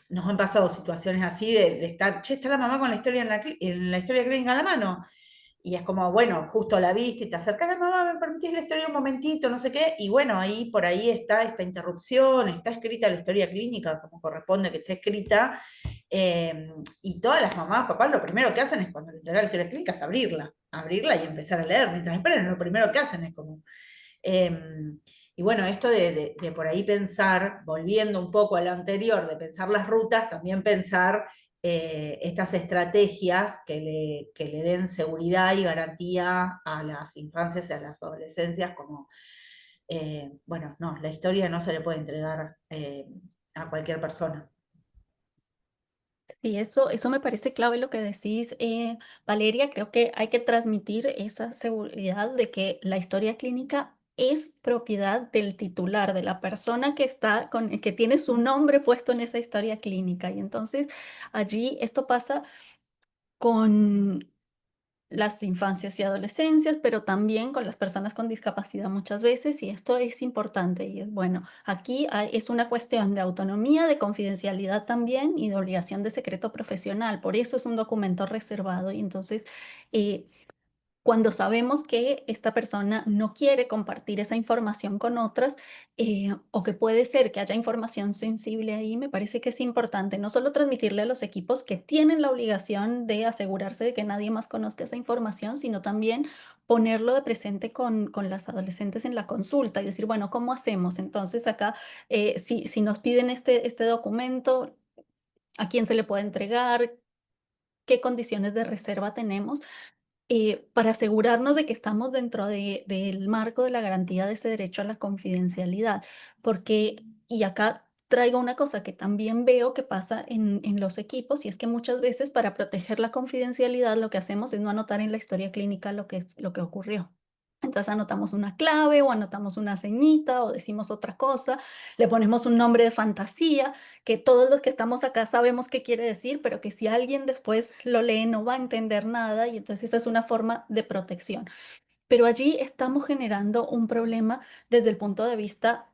nos han pasado situaciones así de estar, che, está la mamá con la historia en la historia clínica en la mano. Y es como, bueno, justo la viste y te acercás, mamá, ¿me permitís la historia un momentito? No sé qué. Y bueno, ahí por ahí está esta interrupción, está escrita la historia clínica como corresponde que esté escrita. Y todas las mamás, papás, lo primero que hacen es cuando le entregan la historia clínica es abrirla y empezar a leer. Mientras esperen, lo primero que hacen es como... y bueno, esto de por ahí pensar, volviendo un poco a lo anterior, de pensar las rutas, también pensar estas estrategias que le den seguridad y garantía a las infancias y a las adolescencias, como, bueno, no, la historia no se le puede entregar a cualquier persona. Y eso me parece clave lo que decís, Valeria. Creo que hay que transmitir esa seguridad de que la historia clínica es propiedad del titular, de la persona que está que tiene su nombre puesto en esa historia clínica. Y entonces allí esto pasa con las infancias y adolescencias, pero también con las personas con discapacidad muchas veces, y esto es importante y es bueno. Aquí es una cuestión de autonomía, de confidencialidad también y de obligación de secreto profesional. Por eso es un documento reservado y entonces cuando sabemos que esta persona no quiere compartir esa información con otras, o que puede ser que haya información sensible ahí, me parece que es importante no solo transmitirle a los equipos que tienen la obligación de asegurarse de que nadie más conozca esa información, sino también ponerlo de presente con las adolescentes en la consulta y decir, bueno, ¿cómo hacemos? Entonces acá, si nos piden este documento, ¿a quién se le puede entregar? ¿Qué condiciones de reserva tenemos? Para asegurarnos de que estamos dentro del marco de la garantía de ese derecho a la confidencialidad. Porque, y acá traigo una cosa que también veo que pasa en los equipos, y es que muchas veces para proteger la confidencialidad lo que hacemos es no anotar en la historia clínica lo que ocurrió. Entonces anotamos una clave o anotamos una ceñita o decimos otra cosa, le ponemos un nombre de fantasía que todos los que estamos acá sabemos qué quiere decir, pero que si alguien después lo lee no va a entender nada, y entonces esa es una forma de protección. Pero allí estamos generando un problema desde el punto de vista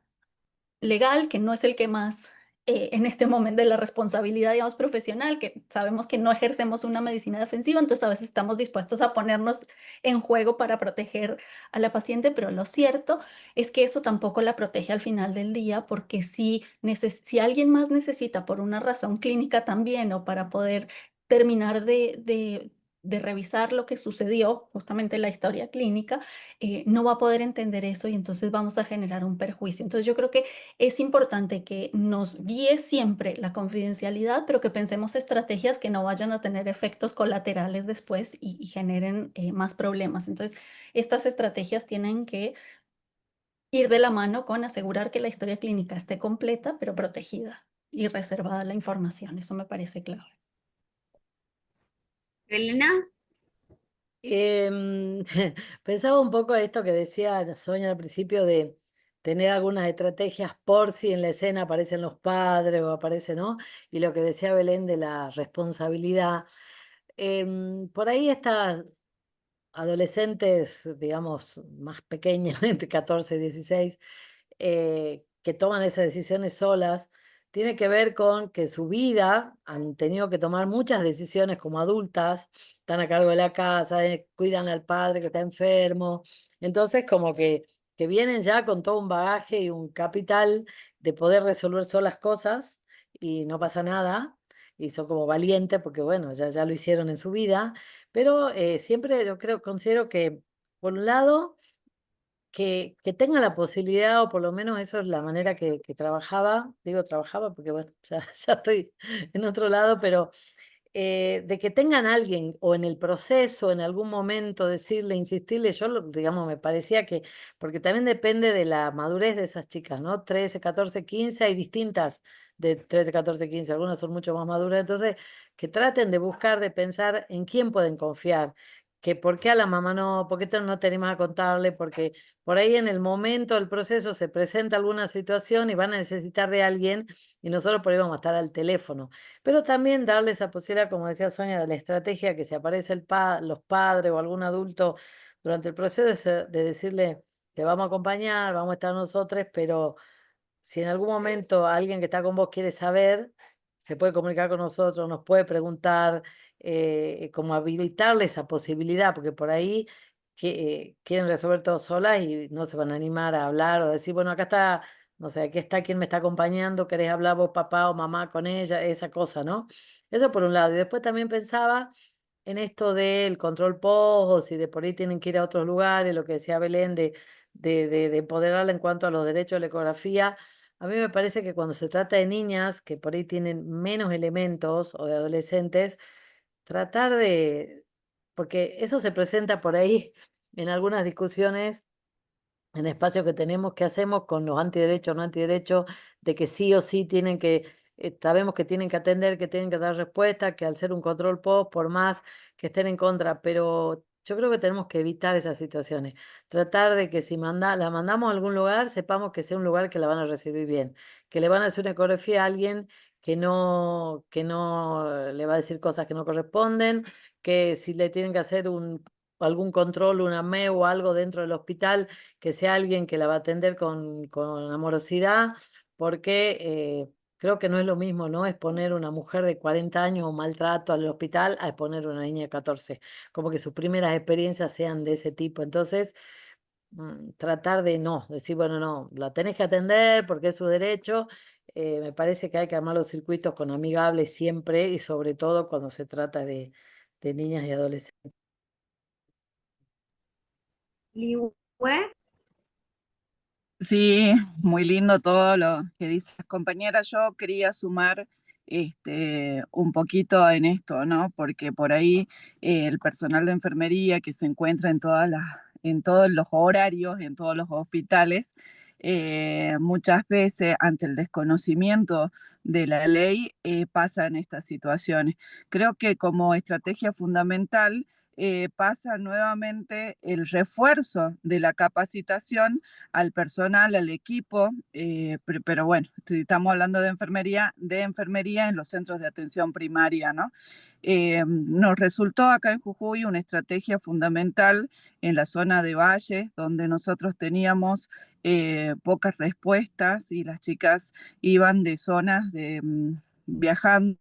legal, que no es el que más en este momento de la responsabilidad, digamos, profesional, que sabemos que no ejercemos una medicina defensiva, entonces a veces estamos dispuestos a ponernos en juego para proteger a la paciente, pero lo cierto es que eso tampoco la protege al final del día, porque si alguien más necesita por una razón clínica también o para poder terminar de revisar lo que sucedió, justamente la historia clínica, no va a poder entender eso y entonces vamos a generar un perjuicio. Entonces yo creo que es importante que nos guíe siempre la confidencialidad, pero que pensemos estrategias que no vayan a tener efectos colaterales después y generen más problemas. Entonces, estas estrategias tienen que ir de la mano con asegurar que la historia clínica esté completa, pero protegida y reservada la información. Eso me parece clave. Elena, Em, Pensaba un poco esto que decía Sonia al principio de tener algunas estrategias por si en la escena aparecen los padres o aparece, ¿no? Y lo que decía Belén de la responsabilidad. Por ahí estas adolescentes, digamos, más pequeñas, entre 14 y 16, que toman esas decisiones solas, tiene que ver con que su vida han tenido que tomar muchas decisiones como adultas, están a cargo de la casa, cuidan al padre que está enfermo, entonces como que vienen ya con todo un bagaje y un capital de poder resolver solas cosas y no pasa nada. Y son como valientes porque, bueno, ya lo hicieron en su vida, pero siempre yo creo, considero que, por un lado, que tenga la posibilidad, o por lo menos eso es la manera que trabajaba, digo trabajaba porque bueno, ya estoy en otro lado, pero de que tengan alguien o en el proceso, en algún momento decirle, insistirle, digamos, me parecía que, porque también depende de la madurez de esas chicas, ¿no? 13, 14, 15, hay distintas de 13, 14, 15, algunas son mucho más maduras, entonces que traten de buscar, de pensar en quién pueden confiar, que por qué a la mamá no, por qué no te animas a contarle, porque por ahí en el momento del proceso se presenta alguna situación y van a necesitar de alguien y nosotros por ahí vamos a estar al teléfono. Pero también darle esa posibilidad, como decía Sonia, de la estrategia que si aparece los padres o algún adulto durante el proceso de decirle, te vamos a acompañar, vamos a estar nosotros, pero si en algún momento alguien que está con vos quiere saber, se puede comunicar con nosotros, nos puede preguntar, como habilitarle esa posibilidad, porque por ahí quieren resolver todo solas y no se van a animar a hablar o decir, bueno, acá está, no sé, aquí está quien me está acompañando, querés hablar vos, papá o mamá con ella, esa cosa, ¿no? Eso por un lado. Y después también pensaba en esto del control post, o si de por ahí tienen que ir a otros lugares, lo que decía Belén, de empoderarla en cuanto a los derechos de la ecografía. A mí me parece que cuando se trata de niñas que por ahí tienen menos elementos o de adolescentes, tratar porque eso se presenta por ahí en algunas discusiones en espacios que tenemos, ¿qué hacemos con los antiderechos, no antiderechos? De que sí o sí tienen que, sabemos que tienen que atender, que tienen que dar respuesta, que al ser un control post, por más que estén en contra, pero yo creo que tenemos que evitar esas situaciones. Tratar de que si la mandamos a algún lugar, sepamos que sea un lugar que la van a recibir bien, que le van a hacer una ecografía a alguien que no le va a decir cosas que no corresponden, que si le tienen que hacer algún control, una MEU o algo dentro del hospital, que sea alguien que la va a atender con amorosidad, porque creo que no es lo mismo, ¿no? Exponer una mujer de 40 años o maltrato al hospital a exponer una niña de 14. Como que sus primeras experiencias sean de ese tipo. Entonces, tratar de no, decir, bueno, no, la tenés que atender porque es su derecho. Me parece que hay que armar los circuitos con amigables siempre y sobre todo cuando se trata de niñas y adolescentes. Liwe, Sí, muy lindo todo lo que dice compañera. Yo quería sumar un poquito en esto, ¿no? Porque por ahí el personal de enfermería que se encuentra en todos los horarios, en todos los hospitales, muchas veces ante el desconocimiento de la ley pasan estas situaciones. Creo que como estrategia fundamental pasa nuevamente el refuerzo de la capacitación al personal, al equipo, pero bueno, si estamos hablando de enfermería en los centros de atención primaria, ¿no? Nos resultó acá en Jujuy una estrategia fundamental en la zona de Valle, donde nosotros teníamos pocas respuestas y las chicas iban de zonas viajando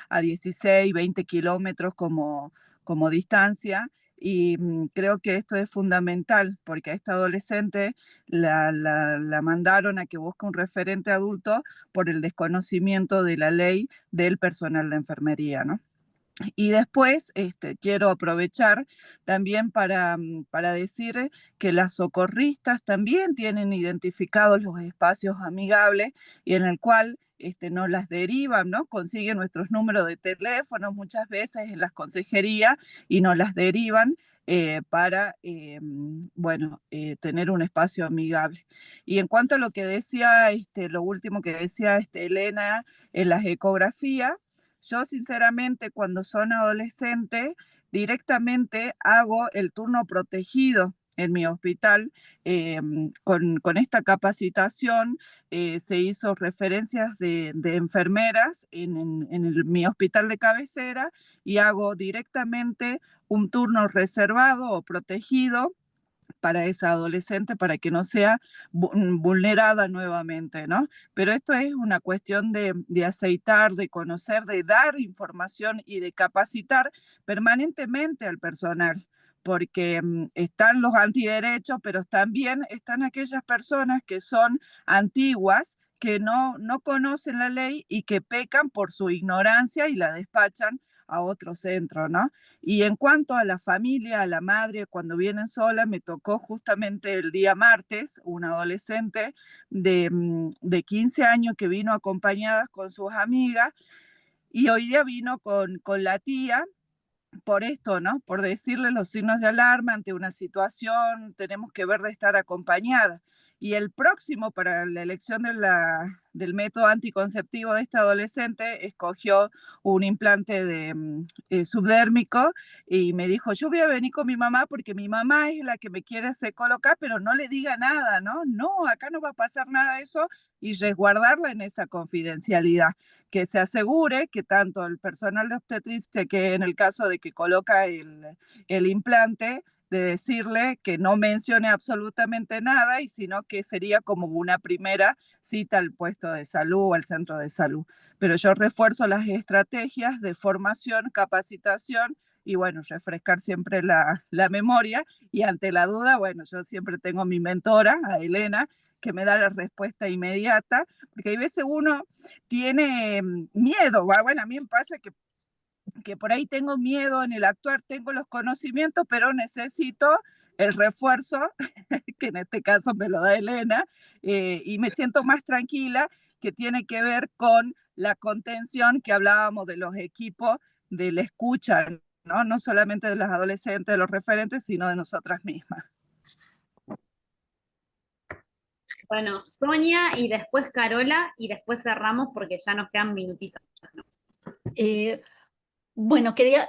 a 16, 20 kilómetros como distancia. Y creo que esto es fundamental porque a esta adolescente la mandaron a que busque un referente adulto por el desconocimiento de la ley del personal de enfermería, ¿no? Y después quiero aprovechar también para decir que las socorristas también tienen identificados los espacios amigables y en el cual nos las derivan, ¿no? Consiguen nuestros números de teléfono muchas veces en las consejerías y nos las derivan para, bueno, tener un espacio amigable. Y en cuanto a lo que decía, lo último que decía Elena en las ecografías, yo sinceramente cuando son adolescentes directamente hago el turno protegido en mi hospital. Con esta capacitación se hizo referencias de enfermeras en mi hospital de cabecera y hago directamente un turno reservado o protegido para esa adolescente para que no sea vulnerada nuevamente, ¿no? Pero esto es una cuestión de aceitar, de conocer, de dar información y de capacitar permanentemente al personal, porque están los antiderechos, pero también están aquellas personas que son antiguas, que no conocen la ley y que pecan por su ignorancia y la despachan a otro centro, ¿no? Y en cuanto a la familia, a la madre, cuando vienen sola, me tocó justamente el día martes una adolescente de 15 años que vino acompañada con sus amigas y hoy día vino con la tía por esto, ¿no? Por decirle los signos de alarma ante una situación, tenemos que ver de estar acompañada. Y el próximo para la elección del método anticonceptivo de este adolescente escogió un implante subdérmico y me dijo, yo voy a venir con mi mamá porque mi mamá es la que me quiere hacer colocar, pero no le diga nada, ¿no? No, acá no va a pasar nada de eso y resguardarla en esa confidencialidad, que se asegure que tanto el personal de obstetricia, que en el caso de que coloca el implante, de decirle que no mencione absolutamente nada, y sino que sería como una primera cita al puesto de salud o al centro de salud. Pero yo refuerzo las estrategias de formación, capacitación y bueno, refrescar siempre la memoria, y ante la duda, bueno, yo siempre tengo mi mentora, a Elena, que me da la respuesta inmediata, porque hay veces uno tiene miedo, bueno, a mí me pasa que por ahí tengo miedo en el actuar, tengo los conocimientos, pero necesito el refuerzo, que en este caso me lo da Elena, y me siento más tranquila, que tiene que ver con la contención que hablábamos de los equipos, de la escucha, ¿no? No solamente de los adolescentes, de los referentes, sino de nosotras mismas. Bueno, Sonia y después Carola y después cerramos porque ya nos quedan minutitos. Bueno, quería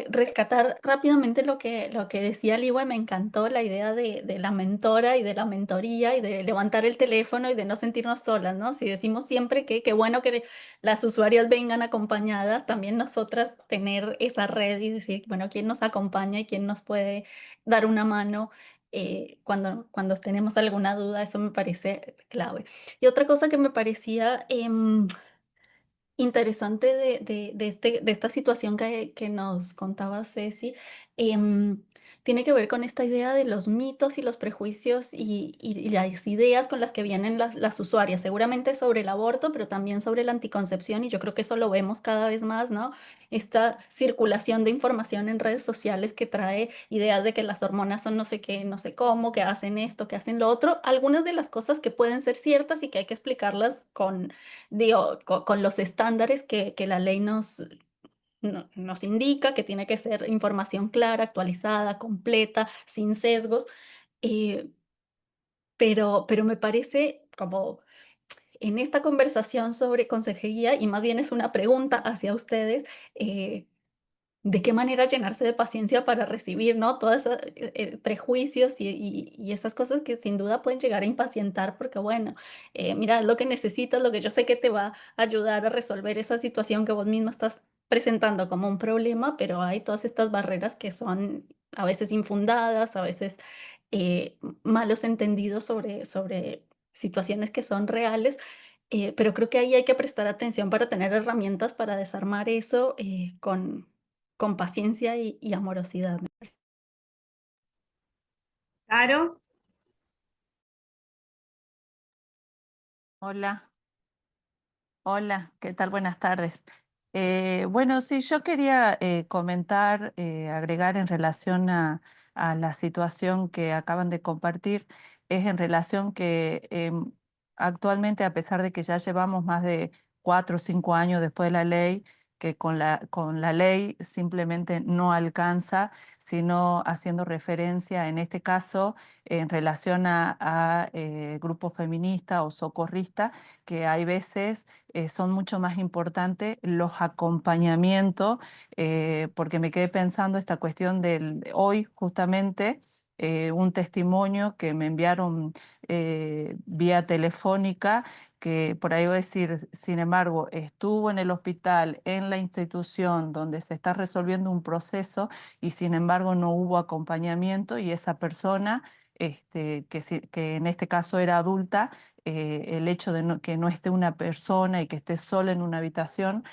rescatar rápidamente lo que decía Liwa, y me encantó la idea de la mentora y de la mentoría y de levantar el teléfono y de no sentirnos solas, ¿no? Si decimos siempre que qué bueno que las usuarias vengan acompañadas, también nosotras tener esa red y decir, bueno, quién nos acompaña y quién nos puede dar una mano cuando tenemos alguna duda, eso me parece clave. Y otra cosa que me parecía interesante de esta situación que nos contaba Ceci, tiene que ver con esta idea de los mitos y los prejuicios y las ideas con las que vienen las usuarias, seguramente sobre el aborto, pero también sobre la anticoncepción, y yo creo que eso lo vemos cada vez más, ¿no? Esta circulación de información en redes sociales que trae ideas de que las hormonas son no sé qué, no sé cómo, que hacen esto, que hacen lo otro, algunas de las cosas que pueden ser ciertas y que hay que explicarlas digo, con los estándares que la ley nos indica, que tiene que ser información clara, actualizada, completa, sin sesgos, eh, pero me parece como en esta conversación sobre consejería, y más bien es una pregunta hacia ustedes, ¿de qué manera llenarse de paciencia para recibir, ¿no? Todos esos prejuicios y esas cosas que sin duda pueden llegar a impacientar porque, bueno, mira, es lo que necesitas, lo que yo sé que te va a ayudar a resolver esa situación que vos misma estás presentando como un problema, pero hay todas estas barreras que son a veces infundadas, a veces malos entendidos sobre situaciones que son reales. Pero creo que ahí hay que prestar atención para tener herramientas para desarmar eso con paciencia y amorosidad. Caro, Hola, hola, ¿qué tal? Buenas tardes. Bueno, sí, yo quería comentar, agregar en relación a la situación que acaban de compartir, es en relación que actualmente, a pesar de que ya llevamos más de 4 o 5 años después de la ley, que con la ley simplemente no alcanza, sino haciendo referencia en este caso en relación a grupos feministas o socorristas, que hay veces son mucho más importantes los acompañamientos, porque me quedé pensando esta cuestión del hoy justamente. Un testimonio que me enviaron vía telefónica, que por ahí voy a decir, sin embargo, estuvo en el hospital, en la institución donde se está resolviendo un proceso, y sin embargo no hubo acompañamiento, y esa persona, que en este caso era adulta, el hecho de que no esté una persona y que esté sola en una habitación,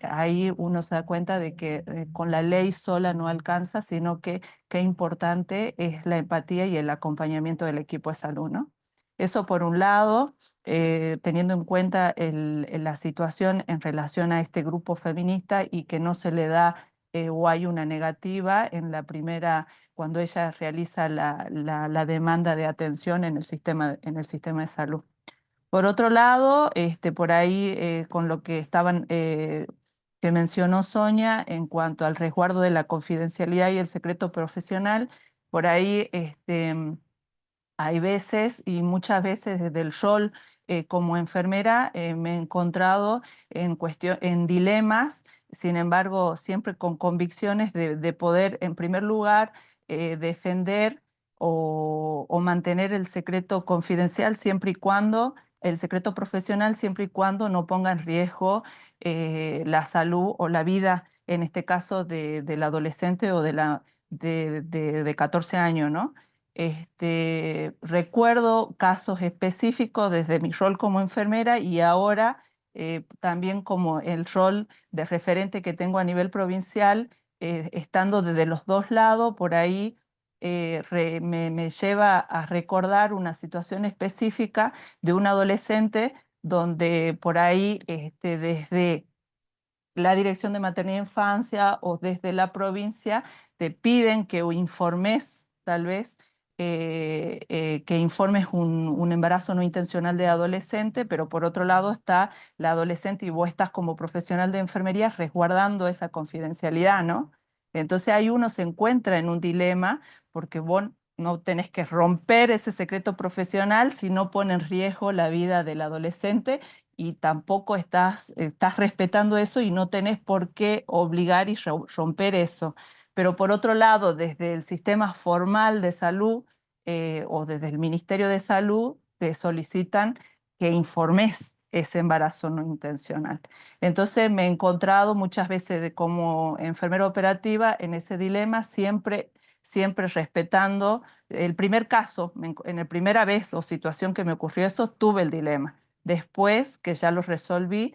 ahí uno se da cuenta de que con la ley sola no alcanza, sino que qué importante es la empatía y el acompañamiento del equipo de salud, ¿no? Eso por un lado, teniendo en cuenta la situación en relación a este grupo feminista, y que no se le da o hay una negativa en la primera, cuando ella realiza la demanda de atención en el sistema de salud. Por otro lado, por ahí con lo que que mencionó Sonia en cuanto al resguardo de la confidencialidad y el secreto profesional, por ahí hay veces y muchas veces desde el rol como enfermera me he encontrado en dilemas, sin embargo, siempre con convicciones de poder, en primer lugar, defender o mantener el secreto confidencial siempre y cuando, el secreto profesional siempre y cuando no ponga en riesgo la salud o la vida, en este caso del adolescente o de 14 años, ¿no? Recuerdo casos específicos desde mi rol como enfermera y ahora también como el rol de referente que tengo a nivel provincial, estando desde los dos lados, por ahí me lleva a recordar una situación específica de un adolescente donde por ahí desde la Dirección de Maternidad e Infancia o desde la provincia te piden que informes, tal vez, que informes un embarazo no intencional de adolescente, pero por otro lado está la adolescente y vos estás como profesional de enfermería resguardando esa confidencialidad, ¿no? Entonces ahí uno se encuentra en un dilema porque vos no tenés que romper ese secreto profesional si no pone en riesgo la vida del adolescente y tampoco estás respetando eso y no tenés por qué obligar y romper eso. Pero por otro lado, desde el sistema formal de salud o desde el Ministerio de Salud, te solicitan que informes ese embarazo no intencional. Entonces me he encontrado muchas veces como enfermera operativa en ese dilema, siempre respetando el primer caso, en la primera vez o situación que me ocurrió eso, tuve el dilema. Después que ya lo resolví,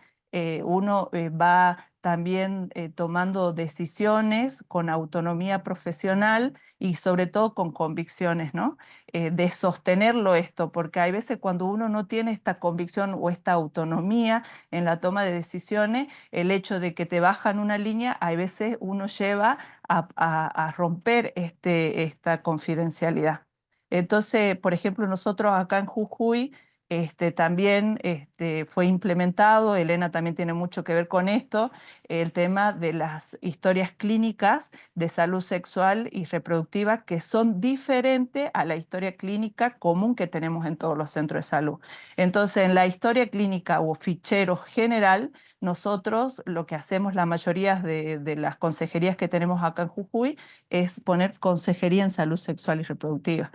uno va también tomando decisiones con autonomía profesional y sobre todo con convicciones, ¿no? De sostenerlo esto, porque hay veces cuando uno no tiene esta convicción o esta autonomía en la toma de decisiones, el hecho de que te bajan una línea, hay veces uno lleva a romper esta confidencialidad. Entonces, por ejemplo, nosotros acá en Jujuy, también fue implementado, Elena también tiene mucho que ver con esto, el tema de las historias clínicas de salud sexual y reproductiva que son diferentes a la historia clínica común que tenemos en todos los centros de salud. Entonces, en la historia clínica o fichero general, nosotros lo que hacemos, la mayoría de las consejerías que tenemos acá en Jujuy, es poner consejería en salud sexual y reproductiva.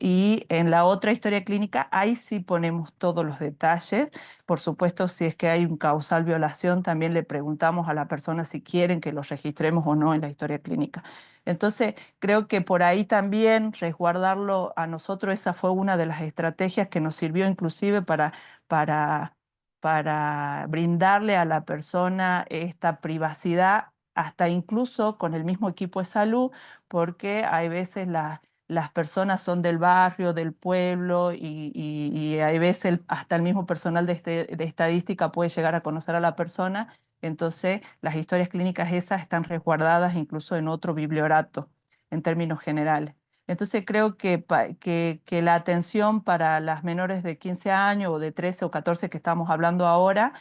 Y en la otra historia clínica, ahí sí ponemos todos los detalles. Por supuesto, si es que hay un causal violación, también le preguntamos a la persona si quieren que los registremos o no en la historia clínica. Entonces, creo que por ahí también resguardarlo a nosotros, esa fue una de las estrategias que nos sirvió inclusive para brindarle a la persona esta privacidad, hasta incluso con el mismo equipo de salud, porque hay veces las personas son del barrio, del pueblo, y hay veces hasta el mismo personal de estadística puede llegar a conocer a la persona. Entonces, las historias clínicas esas están resguardadas incluso en otro bibliorato, en términos generales. Entonces, creo que la atención para las menores de 15 años o de 13 o 14 que estamos hablando ahora,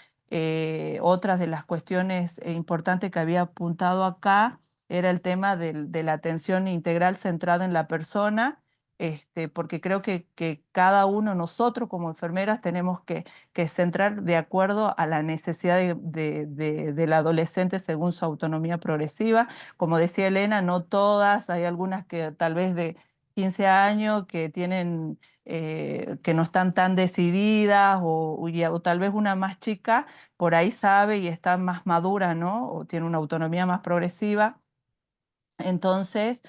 otras de las cuestiones importantes que había apuntado acá, era el tema de la atención integral centrada en la persona, porque creo que cada uno, nosotros como enfermeras, tenemos que centrar de acuerdo a la necesidad del adolescente según su autonomía progresiva. Como decía Elena, no todas, hay algunas que tal vez de 15 años que tienen, que no están tan decididas o tal vez una más chica por ahí sabe y está más madura, ¿no? O tiene una autonomía más progresiva. Entonces,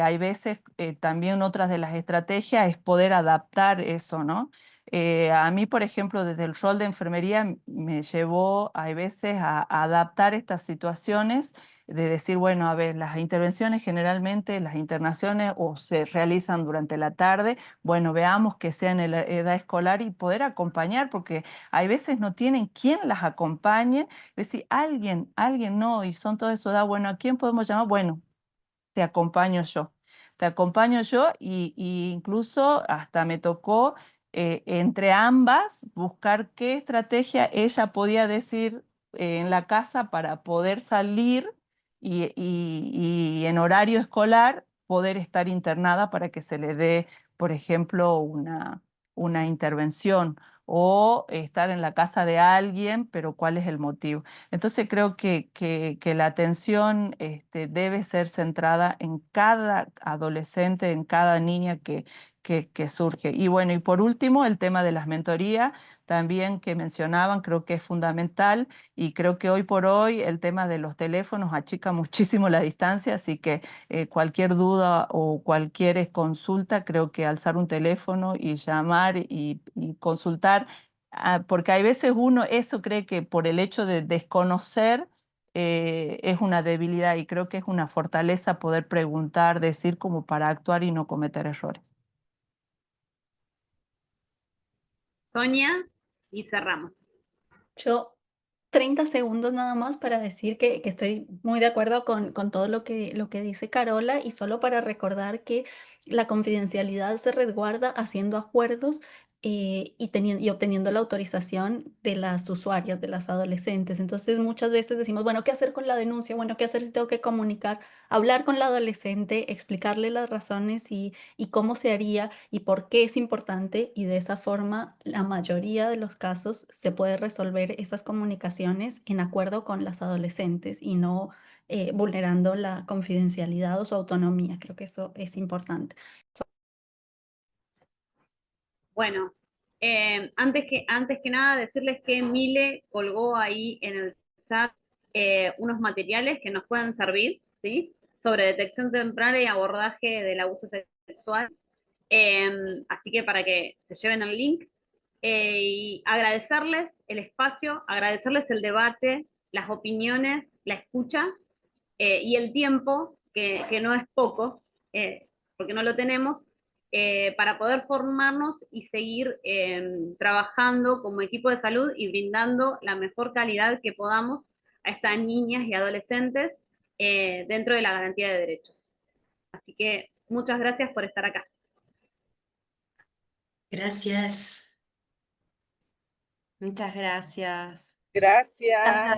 hay veces también otras de las estrategias es poder adaptar eso, ¿no? A mí, por ejemplo, desde el rol de enfermería me llevó, hay veces, a adaptar estas situaciones, de decir, bueno, a ver, las intervenciones generalmente, las internaciones o se realizan durante la tarde, bueno, veamos que sea en la edad escolar y poder acompañar, porque hay veces no tienen quien las acompañe, es decir, alguien no, y son todos de su edad, bueno, ¿a quién podemos llamar? Bueno, te acompaño yo. Te acompaño yo y incluso hasta me tocó entre ambas buscar qué estrategia ella podía decir en la casa para poder salir y en horario escolar poder estar internada para que se le dé, por ejemplo, una intervención o estar en la casa de alguien, pero ¿cuál es el motivo? Entonces creo que la atención debe ser centrada en cada adolescente, en cada niña que surge. Y bueno, y por último, el tema de las mentorías, también que mencionaban, creo que es fundamental y creo que hoy por hoy el tema de los teléfonos achica muchísimo la distancia, así que cualquier duda o cualquier consulta, creo que alzar un teléfono y llamar y consultar, porque hay veces uno eso cree que por el hecho de desconocer es una debilidad y creo que es una fortaleza poder preguntar, decir como para actuar y no cometer errores. Sonia, y cerramos. Yo 30 segundos nada más para decir que estoy muy de acuerdo con todo lo que dice Carola y solo para recordar que la confidencialidad se resguarda haciendo acuerdos y obteniendo la autorización de las usuarias, de las adolescentes. Entonces muchas veces decimos, bueno, ¿qué hacer con la denuncia? Bueno, ¿qué hacer si tengo que comunicar? Hablar con la adolescente, explicarle las razones y cómo se haría y por qué es importante y de esa forma la mayoría de los casos se puede resolver esas comunicaciones en acuerdo con las adolescentes y no vulnerando la confidencialidad o su autonomía. Creo que eso es importante. Bueno, antes que nada decirles que Mile colgó ahí en el chat unos materiales que nos pueden servir, ¿sí? Sobre detección temprana y abordaje del abuso sexual. Así que para que se lleven el link. Y agradecerles el espacio, agradecerles el debate, las opiniones, la escucha y el tiempo, que no es poco, porque no lo tenemos, para poder formarnos y seguir trabajando como equipo de salud y brindando la mejor calidad que podamos a estas niñas y adolescentes dentro de la garantía de derechos. Así que muchas gracias por estar acá. Gracias. Muchas gracias. Gracias.